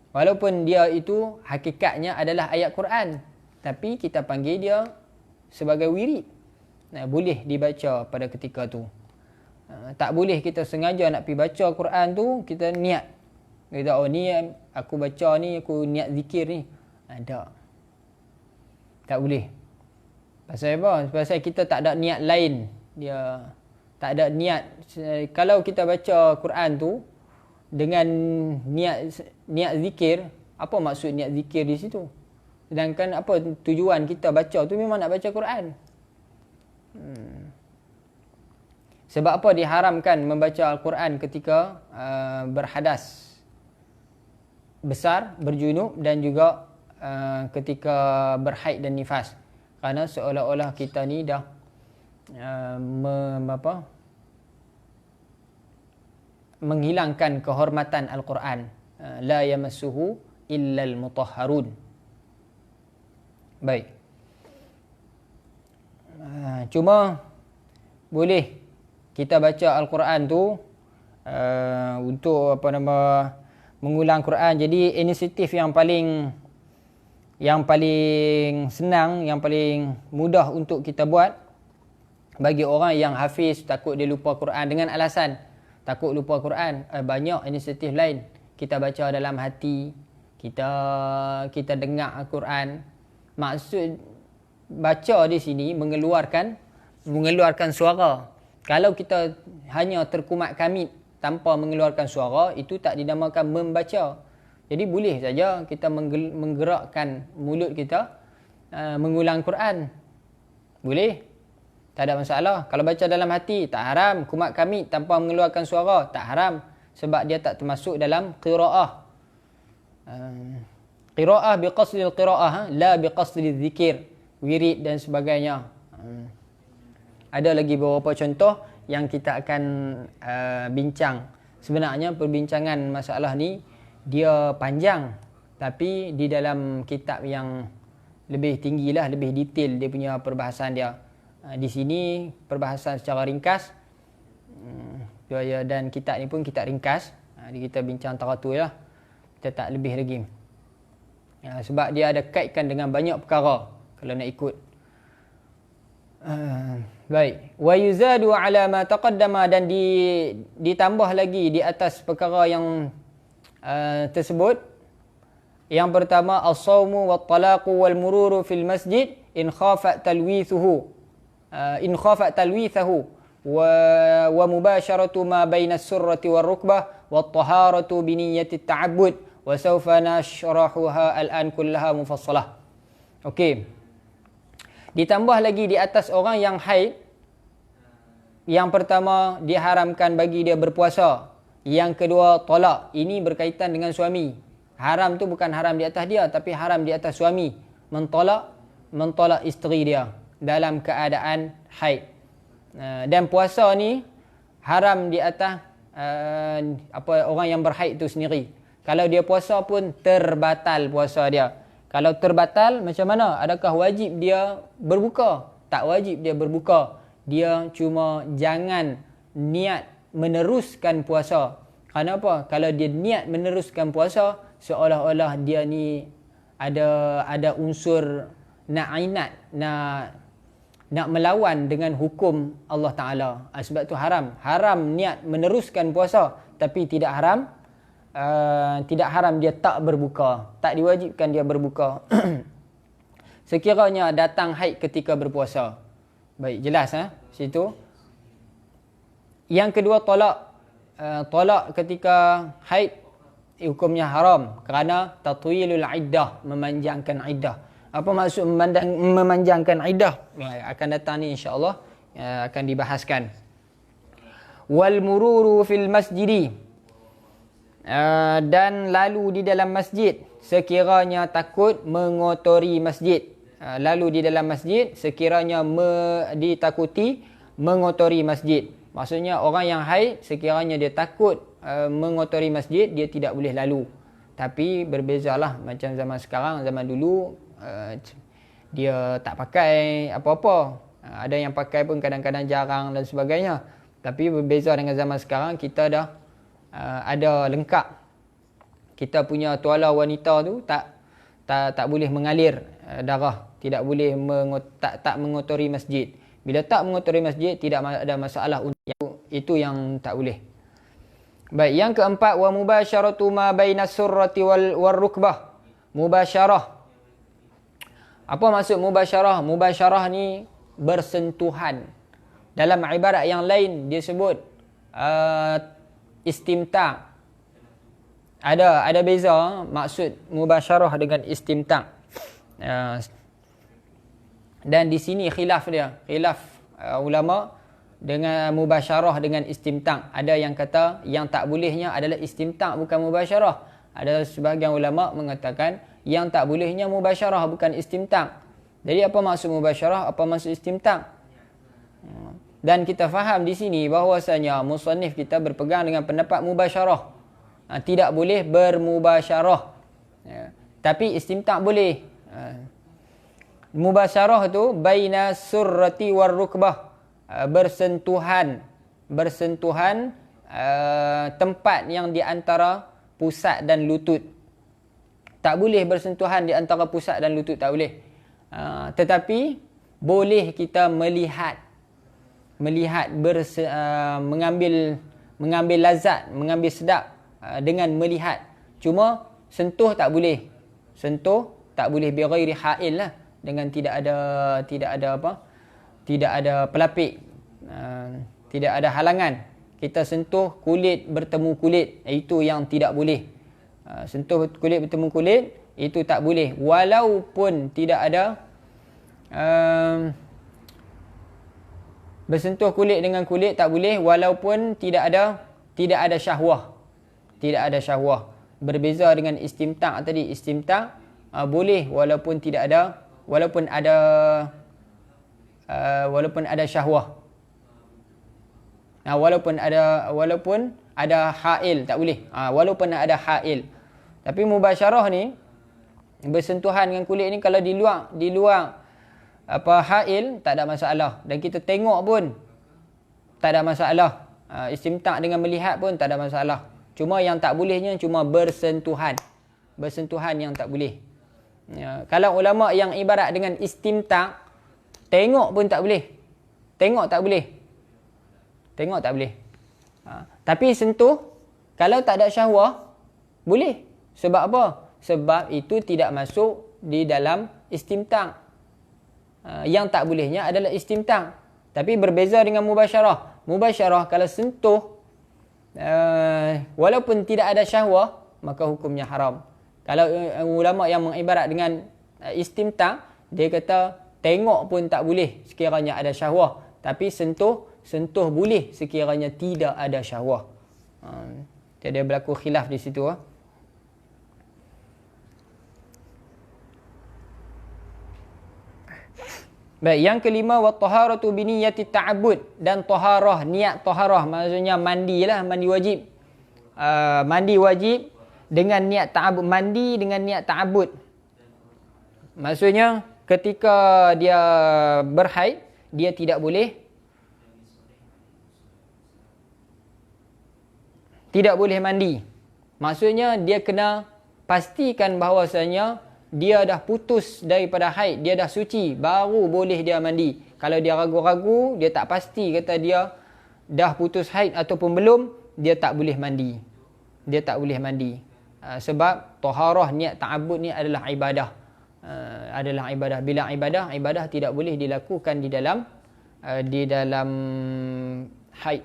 Walaupun dia itu hakikatnya adalah ayat Quran, tapi kita panggil dia sebagai wirid. Boleh dibaca pada ketika tu. Tak boleh kita sengaja nak pergi baca Quran tu, kita niat. Kita ni aku baca ni, aku niat zikir ni. Tak boleh. Pasal apa? Pasal kita tak ada niat lain. Dia tak ada niat. Kalau kita baca Quran tu dengan niat zikir, apa maksud niat zikir di situ? Sedangkan apa tujuan kita baca tu memang nak baca Quran. Sebab apa diharamkan membaca Al-Quran ketika berhadas besar, berjunub dan juga ketika berhaid dan nifas? Kerana seolah-olah kita ni dah menghilangkan kehormatan Al-Quran. La yamassuhu illal mutahharun. Baik. Cuma boleh kita baca Al-Quran tu untuk mengulang Quran. Jadi inisiatif yang paling senang, yang paling mudah untuk kita buat bagi orang yang hafiz, takut dia lupa Quran dengan alasan takut lupa Quran, banyak inisiatif lain. Kita baca dalam hati, kita dengar Al-Quran. Maksud baca di sini mengeluarkan suara. Kalau kita hanya terkumat kamit tanpa mengeluarkan suara, itu tak dinamakan membaca. Jadi boleh saja kita menggerakkan mulut kita mengulang Quran. Boleh. Tak ada masalah. Kalau baca dalam hati, tak haram. Kumat kamit tanpa mengeluarkan suara, tak haram. Sebab dia tak termasuk dalam qira'ah. Qira'ah biqasdil qira'ah, la biqasdil zikir, wirid dan sebagainya. Ada lagi beberapa contoh yang kita akan bincang. Sebenarnya perbincangan masalah ni dia panjang, tapi di dalam kitab yang lebih tinggilah, lebih detail dia punya perbahasan dia. Di sini perbahasan secara ringkas, dan kitab ni pun kitab ringkas. Kita bincang antara tu lah, kita tak lebih lagi. Sebab dia ada kaitkan dengan banyak perkara kalau nak ikut. Baik, wa yuzadu ala ma taqaddama, dan ditambah lagi di atas perkara yang tersebut. Yang pertama, as-sawmu wat-talaqu wal mururu fil masjid in khafa talwithuhu wa mubasharatu ma baina as-surrati war-rukbah wat-taharatu bi niyyati at-ta'abbud wa sawfa nashrahuha al-an kullaha mufassalah. Okey. Ditambah lagi di atas orang yang haid, yang pertama diharamkan bagi dia berpuasa. Yang kedua tolak. Ini berkaitan dengan suami. Haram tu bukan haram di atas dia, tapi haram di atas suami. Mentolak isteri dia dalam keadaan haid. Dan puasa ni haram di atas orang yang berhaid tu sendiri. Kalau dia puasa pun terbatal puasa dia. Kalau terbatal macam mana? Adakah wajib dia berbuka? Tak wajib dia berbuka. Dia cuma jangan niat meneruskan puasa. Kenapa? Kalau dia niat meneruskan puasa, seolah-olah dia ni ada unsur nak inat, nak melawan dengan hukum Allah Ta'ala. Sebab tu haram. Haram niat meneruskan puasa, tapi tidak haram dia tak berbuka. Tak diwajibkan dia berbuka. Sekiranya datang haid ketika berpuasa. Baik, jelas situ. Yang kedua tolak. Tolak ketika haid hukumnya haram kerana tatwilul iddah, memanjangkan iddah. Apa maksud memanjangkan iddah? Akan datang ni insya-Allah akan dibahaskan. wal mururu fil masjidi, dan lalu di dalam masjid sekiranya takut mengotori masjid. Lalu di dalam masjid sekiranya ditakuti mengotori masjid. Maksudnya orang yang haid sekiranya dia takut mengotori masjid, dia tidak boleh lalu. Tapi berbezalah macam zaman sekarang, zaman dulu dia tak pakai apa-apa. Ada yang pakai pun kadang-kadang jarang dan sebagainya. Tapi berbeza dengan zaman sekarang, kita dah ada lengkap. Kita punya tuala wanita tu tak boleh mengalir darah, tidak boleh tak mengotori masjid. Bila tak mengotori masjid, tidak ada masalah untuk itu yang tak boleh. Baik, yang keempat, wa mubasyaratu ma bainas surrati wal rukbah. Mubasyarah. Apa maksud mubasyarah? Mubasyarah ni bersentuhan. Dalam ibarat yang lain dia sebut istimta'. Ada beza maksud mubasyarah dengan istimta'. Dan di sini khilaf ulama dengan mubasyarah dengan istimta'. Ada yang kata yang tak bolehnya adalah istimta', bukan mubasyarah. Ada sebahagian ulama mengatakan yang tak bolehnya mubasyarah, bukan istimta'. Jadi apa maksud mubasyarah, apa maksud istimta'? Dan kita faham di sini bahawasanya musannif kita berpegang dengan pendapat mubasyarah. Tidak boleh bermubasyarah. Tapi istimta' boleh. Mubasyarah tu baina surrati war rukbah. Bersentuhan tempat yang di antara pusat dan lutut. Tak boleh bersentuhan di antara pusat dan lutut, tak boleh. Tetapi boleh kita melihat mengambil lazat, mengambil sedap dengan melihat. Cuma sentuh tak boleh. Sentuh tak boleh bi ghairi ha'il lah, dengan tidak ada pelapik, tidak ada halangan. Kita sentuh kulit bertemu kulit, itu yang tidak boleh. Sentuh kulit bertemu kulit, itu tak boleh. Walaupun tidak ada bersentuh kulit dengan kulit, tak boleh. Walaupun tidak ada syahwah. Tidak ada syahwah. Berbeza dengan istimta' tadi. Istimta' boleh walaupun ada syahwah. Walaupun ada ha'il, tak boleh. Walaupun ada ha'il. Tapi mubasyarah ni, bersentuhan dengan kulit ni, kalau di luar ha'il, tak ada masalah. Dan kita tengok pun tak ada masalah. Istimta' dengan melihat pun tak ada masalah. Cuma yang tak bolehnya cuma bersentuhan. Bersentuhan yang tak boleh. Kalau ulama yang ibarat dengan istimta', tengok pun tak boleh. Tengok tak boleh. Tapi sentuh, kalau tak ada syahwah, boleh. Sebab apa? Sebab itu tidak masuk di dalam istimta'. Yang tak bolehnya adalah istimta'. Tapi berbeza dengan mubasyarah. Mubasyarah kalau sentuh, walaupun tidak ada syahwah, maka hukumnya haram. Kalau ulama yang mengibarat dengan istimta', dia kata tengok pun tak boleh sekiranya ada syahwah. Tapi sentuh boleh sekiranya tidak ada syahwah. Jadi berlaku khilaf di situ. Baik, yang kelima, wa taharatu bi niyyati ta'abbud. Dan taharah, niat taharah maksudnya mandilah, mandi wajib. Mandi wajib dengan niat ta'abbud, mandi dengan niat ta'abbud. Maksudnya ketika dia berhaid, dia tidak boleh mandi. Maksudnya dia kena pastikan bahawasanya dia dah putus daripada haid, dia dah suci, baru boleh dia mandi. Kalau dia ragu-ragu, dia tak pasti kata dia dah putus haid ataupun belum, dia tak boleh mandi. Sebab taharah, niat ta'abbud ni adalah ibadah. Bila ibadah tidak boleh dilakukan di dalam haid,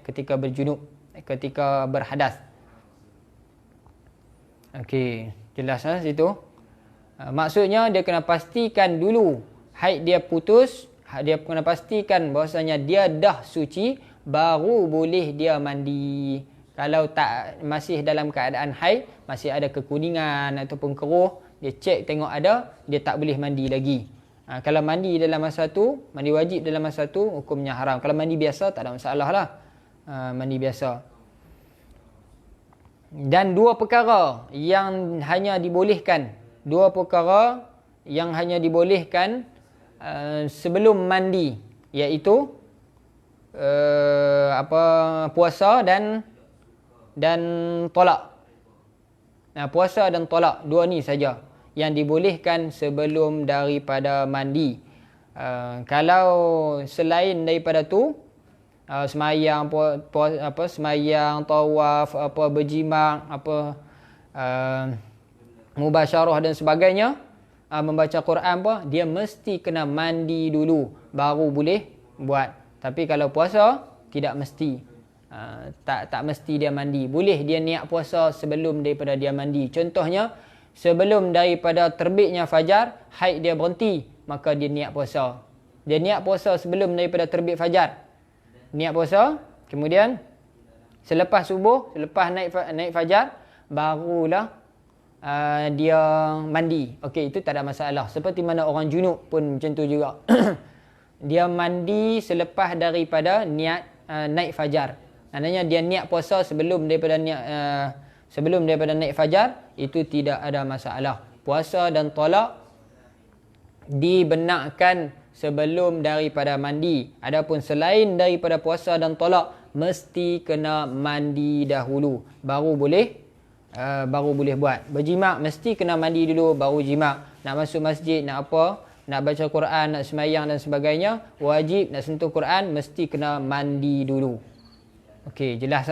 ketika berjunub, ketika berhadas. Okey, jelas situ. Maksudnya dia kena pastikan dulu haid dia putus, dia kena pastikan bahwasanya dia dah suci, baru boleh dia mandi. Kalau tak masih dalam keadaan haid, masih ada kekuningan ataupun keruh, dia cek tengok ada, dia tak boleh mandi lagi. Kalau mandi dalam masa tu, mandi wajib dalam masa tu, hukumnya haram. Kalau mandi biasa tak ada masalah lah. Mandi biasa. Dan dua perkara yang hanya dibolehkan, sebelum mandi, iaitu puasa dan tolak. Puasa dan tolak, dua ni saja yang dibolehkan sebelum daripada mandi. Kalau selain daripada tu, semayang, semayang, tawaf, berjimat, mubasyarah dan sebagainya, membaca Quran dia mesti kena mandi dulu baru boleh buat. Tapi kalau puasa tidak mesti. Tak mesti dia mandi. Boleh dia niat puasa sebelum daripada dia mandi. Contohnya, sebelum daripada terbitnya fajar, haid dia berhenti, maka dia niat puasa. Dia niat puasa sebelum daripada terbit fajar. Niat puasa, kemudian selepas subuh, selepas naik fajar, barulah dia mandi. Okey, itu tak ada masalah. Seperti mana orang junub pun macam tu juga. Dia mandi selepas daripada niat naik fajar. Maknanya dia niat puasa sebelum daripada naik fajar, itu tidak ada masalah. Puasa dan tolak dibenarkan sebelum daripada mandi. Adapun selain daripada puasa dan tolak, mesti kena mandi dahulu baru boleh buat. Berjimat mesti kena mandi dulu baru jimat. Nak masuk masjid, nak baca Quran, nak semayang dan sebagainya, wajib nak sentuh Quran, mesti kena mandi dulu. Okey, jelas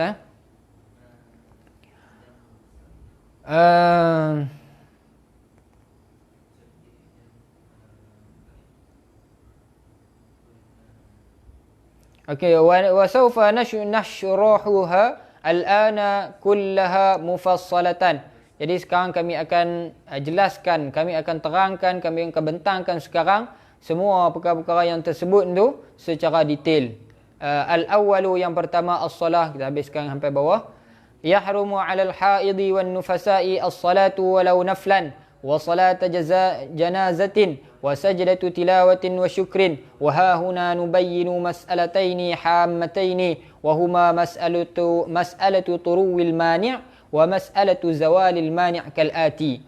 Okey, wa sawfa nashruhuha al-ana kullaha mufassalatan. Jadi sekarang kami akan jelaskan, kami akan terangkan, kami akan bentangkan sekarang semua perkara-perkara yang tersebut itu secara detail. Al-awwalu, yang pertama, as-salah. Kita habiskan sampai bawah. Yahrumu 'alal haidi wan nufasa'i as-salatu walau naflan wa salata janazatin wa sajdatu tilawatin wa syukrin wa ha huna nubayyinu mas'alataini hammataini wa huma mas'alatu turuwil mani' wa mas'alatu zawalil mani' kalati.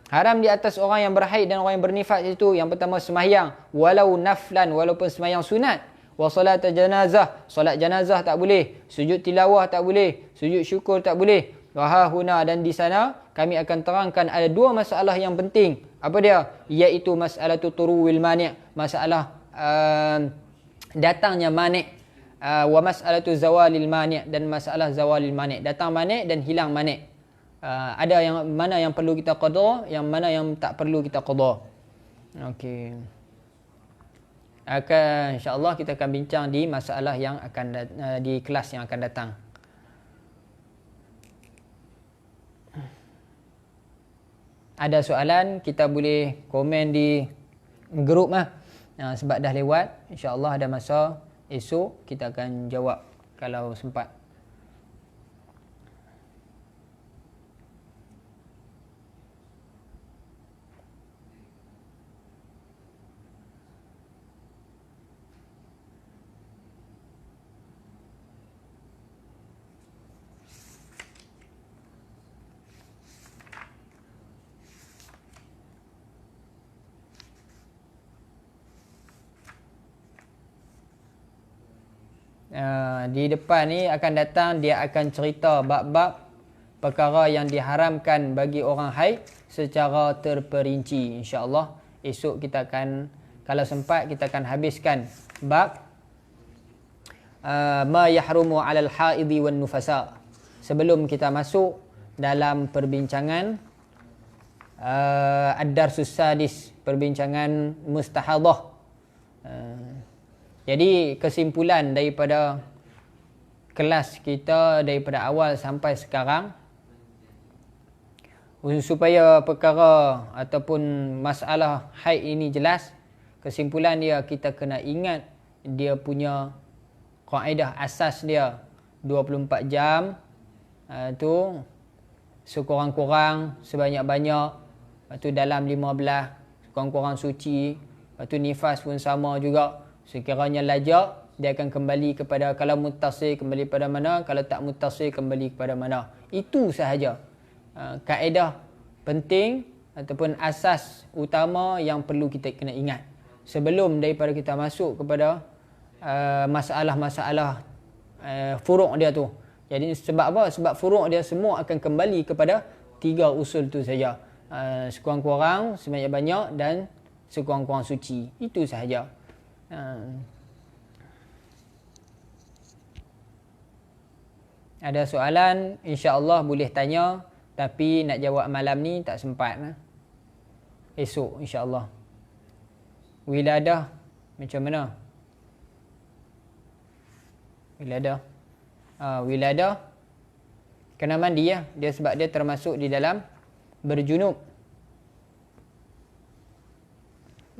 Haram di atas orang yang berhaid dan orang yang bernifas itu, yang pertama sembahyang walau naflan, walaupun sembahyang sunat. Wa salat janazah, solat janazah tak boleh. Sujud tilawah tak boleh. Sujud syukur tak boleh. Wa ha huna, dan di sana kami akan terangkan ada dua masalah yang penting. Apa dia? Iaitu masalatu turuwil mani', masalah datangnya mani', wa masalatu zawalil mani', dan masalah zawalil mani', datang mani' dan hilang mani'. Ada yang mana yang perlu kita qada, yang mana yang tak perlu kita qada. Okey. InsyaAllah kita akan bincang di masalah yang akan di kelas yang akan datang. Ada soalan, kita boleh komen di grup sebab dah lewat. InsyaAllah ada masa esok kita akan jawab kalau sempat. Di depan ni akan datang, dia akan cerita bab-bab perkara yang diharamkan bagi orang haid secara terperinci. InsyaAllah esok kita akan, kalau sempat, kita akan habiskan bab ma yahrumu 'alal haidi wan nufasa. Sebelum kita masuk dalam perbincangan ad-darsus sadis, perbincangan mustahadah. Jadi kesimpulan daripada kelas kita daripada awal sampai sekarang, supaya perkara ataupun masalah haid ini jelas, kesimpulan dia, kita kena ingat dia punya kaedah asas dia 24 jam tu sekurang-kurang sebanyak-banyak, lepas tu dalam 15 sekurang-kurang suci, lepas tu nifas pun sama juga. Sekiranya lajak dia akan kembali kepada, kalau muttasil kembali pada mana, kalau tak muttasil kembali kepada mana. Itu sahaja kaedah penting ataupun asas utama yang perlu kita kena ingat sebelum daripada kita masuk kepada masalah-masalah furuk dia tu. Jadi sebab apa? Sebab furuk dia semua akan kembali kepada 3 usul tu saja. Sekurang-kurang, sebanyak-banyak dan sekurang-kurang suci. Itu sahaja. Ada soalan, insya-Allah boleh tanya, tapi nak jawab malam ni tak sempat. Esok insya-Allah. Wiladah macam mana? Wiladah kena mandi ya. Dia sebab dia termasuk di dalam berjunub.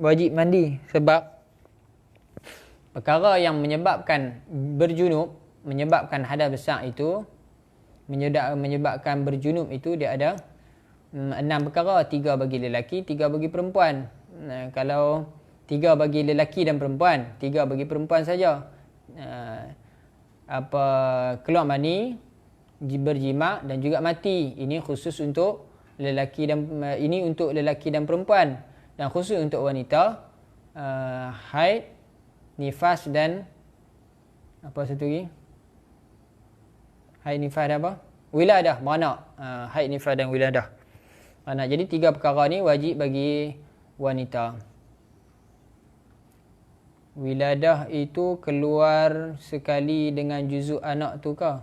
Wajib mandi sebab perkara yang menyebabkan berjunub, menyebabkan hadas besar itu, menyebabkan berjunub itu dia ada 6 perkara, 3 bagi lelaki, 3 bagi perempuan. Kalau 3 bagi lelaki dan perempuan, 3 bagi perempuan saja. Keluar mani, berjima dan juga mati. Ini khusus untuk lelaki dan perempuan, dan khusus untuk wanita haid, nifas dan apa satu lagi? Haid, nifas dan apa? Wiladah, beranak. Haid, nifas dan wiladah. Jadi 3 perkara ni wajib bagi wanita. Wiladah itu keluar sekali dengan juzuk anak tu ke?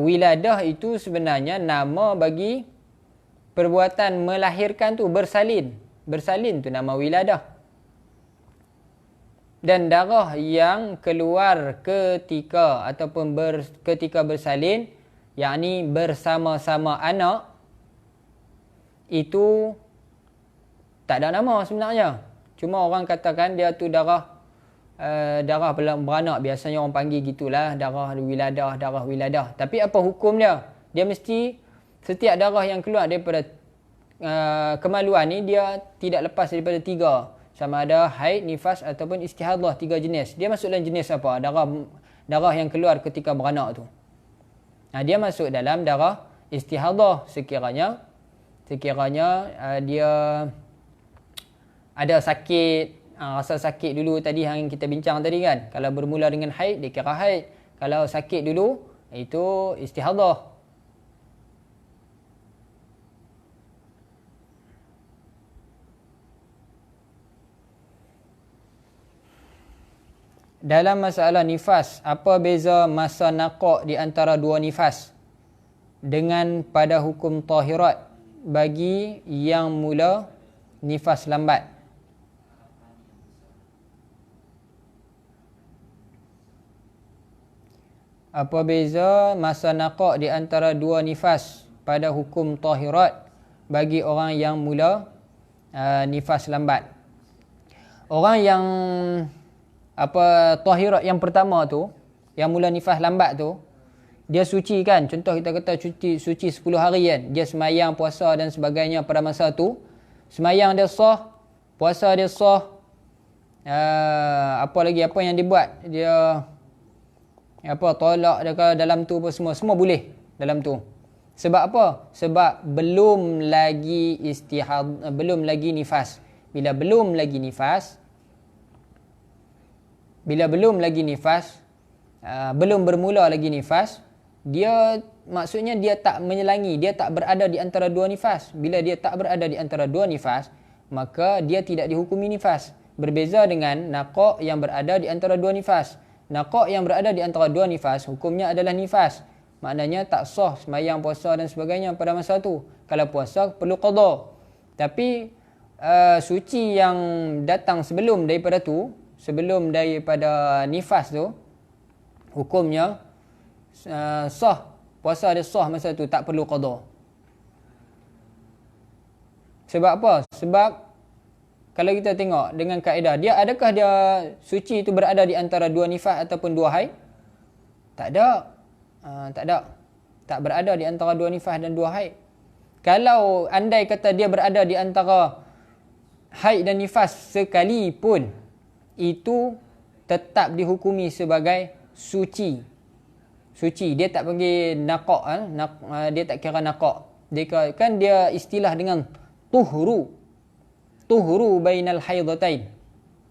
Wiladah itu sebenarnya nama bagi perbuatan melahirkan tu, bersalin. Bersalin tu nama wiladah. Dan darah yang keluar ketika ataupun ketika bersalin, yakni bersama-sama anak, itu tak ada nama sebenarnya. Cuma orang katakan dia tu darah beranak. Biasanya orang panggil gitulah, darah wiladah. Tapi apa hukum dia? Dia mesti setiap darah yang keluar daripada kemaluan ni, dia tidak lepas daripada 3. Sama ada haid, nifas ataupun istihadah, 3 jenis. Dia masuk dalam jenis apa? Darah yang keluar ketika beranak tu. Dia masuk dalam darah istihadah sekiranya dia ada sakit, rasa sakit dulu tadi yang kita bincang tadi kan. Kalau bermula dengan haid, dia kira haid. Kalau sakit dulu, itu istihadah. Dalam masalah nifas, apa beza masa naqak di antara 2 nifas dengan pada hukum tahirat bagi yang mula nifas lambat? Apa beza masa naqak di antara 2 nifas pada hukum tahirat bagi orang yang mula nifas lambat? Orang yang tahirat yang pertama tu, yang mula nifas lambat tu, dia suci kan. Contoh kita kata suci 10 hari kan. Dia semayang, puasa dan sebagainya pada masa tu. Semayang dia sah, puasa dia sah. Apa yang dibuat? Dia tolak dia ke dalam tu apa semua boleh dalam tu. Sebab apa? Sebab belum lagi nifas. Bila belum lagi nifas, belum bermula lagi nifas, dia maksudnya dia tak menyelangi, dia tak berada di antara 2 nifas. Bila dia tak berada di antara 2 nifas, maka dia tidak dihukumi nifas. Berbeza dengan naqak yang berada di antara 2 nifas. Naqak yang berada di antara 2 nifas, hukumnya adalah nifas. Maknanya tak sah sembahyang, puasa dan sebagainya pada masa tu. Kalau puasa perlu qada. Tapi suci yang datang sebelum daripada nifas tu, hukumnya sah. Puasa dia sah masa tu, tak perlu qada. Sebab apa? Sebab kalau kita tengok dengan kaedah, adakah dia suci itu berada di antara dua nifas ataupun dua haid? Tak ada. Tak ada. Tak berada di antara dua nifas dan dua haid. Kalau andai kata dia berada di antara haid dan nifas sekalipun, itu tetap dihukumi sebagai suci. Suci. Dia tak panggil naqaq. Dia tak kira naqaq. Dia istilah dengan tuhru. Tuhru bainal haidhatain.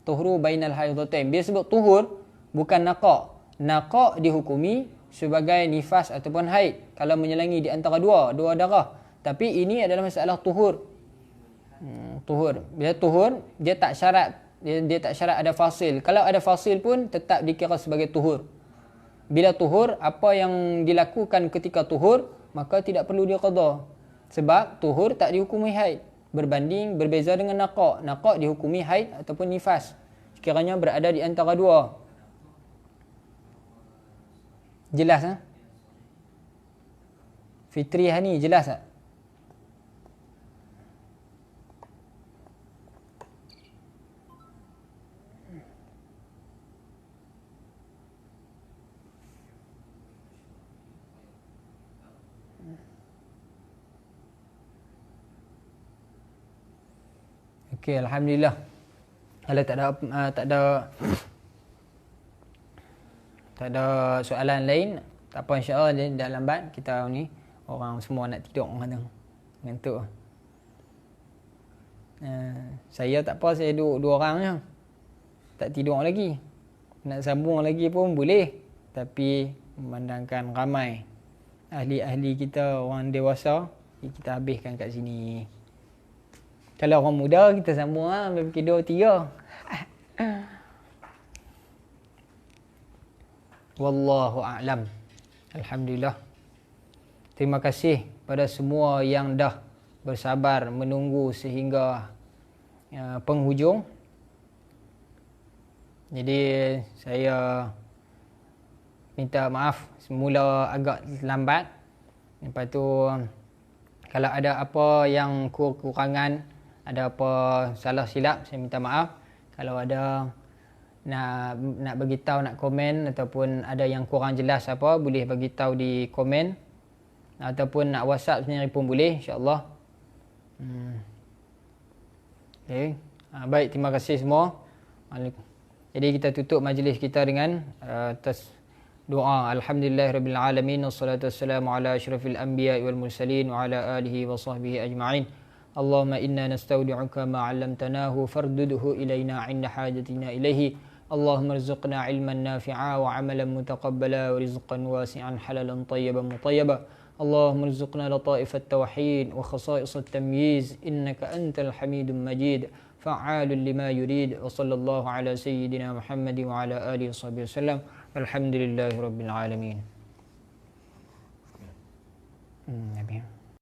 Tuhru bainal haidhatain. Dia sebut tuhur, bukan naqaq. Naqaq dihukumi sebagai nifas ataupun haid kalau menyelangi di antara dua darah. Tapi ini adalah masalah tuhur. Tuhur. Bila tuhur, dia tak syarat ada fasil. Kalau ada fasil pun tetap dikira sebagai tuhur. Bila tuhur, apa yang dilakukan ketika tuhur, maka tidak perlu diqada. Sebab tuhur tak dihukumi haid. Berbeza dengan naqaq. Naqaq dihukumi haid ataupun nifas. Sekiranya berada di antara dua. Jelas tak? Fitriyah ni jelas tak? Okey, alhamdulillah. Kalau tak ada soalan lain, tak apa, insya-Allah dia dah lambat. Kita ni orang semua nak tidur orang kata. Ngantuk. Saya tak apa, saya duduk dua orang je. Tak tidur lagi. Nak sambung lagi pun boleh. Tapi memandangkan ramai ahli-ahli kita orang dewasa, kita habiskan kat sini. Kalau orang muda kita sambung sampai pukul 2-3. Wallahu a'lam. Alhamdulillah. Terima kasih pada semua yang dah bersabar menunggu sehingga penghujung. Jadi saya minta maaf semula agak lambat. Lepas tu kalau ada apa yang kekurangan, ada apa salah silap, saya minta maaf. Kalau ada nak bagi tahu, nak komen ataupun ada yang kurang jelas apa, boleh bagi tahu di komen ataupun nak WhatsApp sendiri pun boleh, insya-Allah. Okay. Baik, terima kasih semua. Jadi kita tutup majlis kita dengan atas doa. Alhamdulillahirabbil alamin, wassalatu wassalamu ala asyrafil anbiya'i wal mursalin wa ala alihi wa sahbihi ajma'in. Allahumma inna nastaudi'uka ma 'allamtanahu fardudhu ilaina 'inda hajatina ilaihi. اللهم ارزقنا علما نافعا وعملا متقبلا ورزقا واسعا حلالا طيبا مطيبا. اللهم ارزقنا لطائف التوحيد وخصائص التمييز إنك أنت الحميد المجيد فعال لما يريد. وصلى الله على سيدنا محمد وعلى آله وصحبه وسلم. الحمد لله رب العالمين.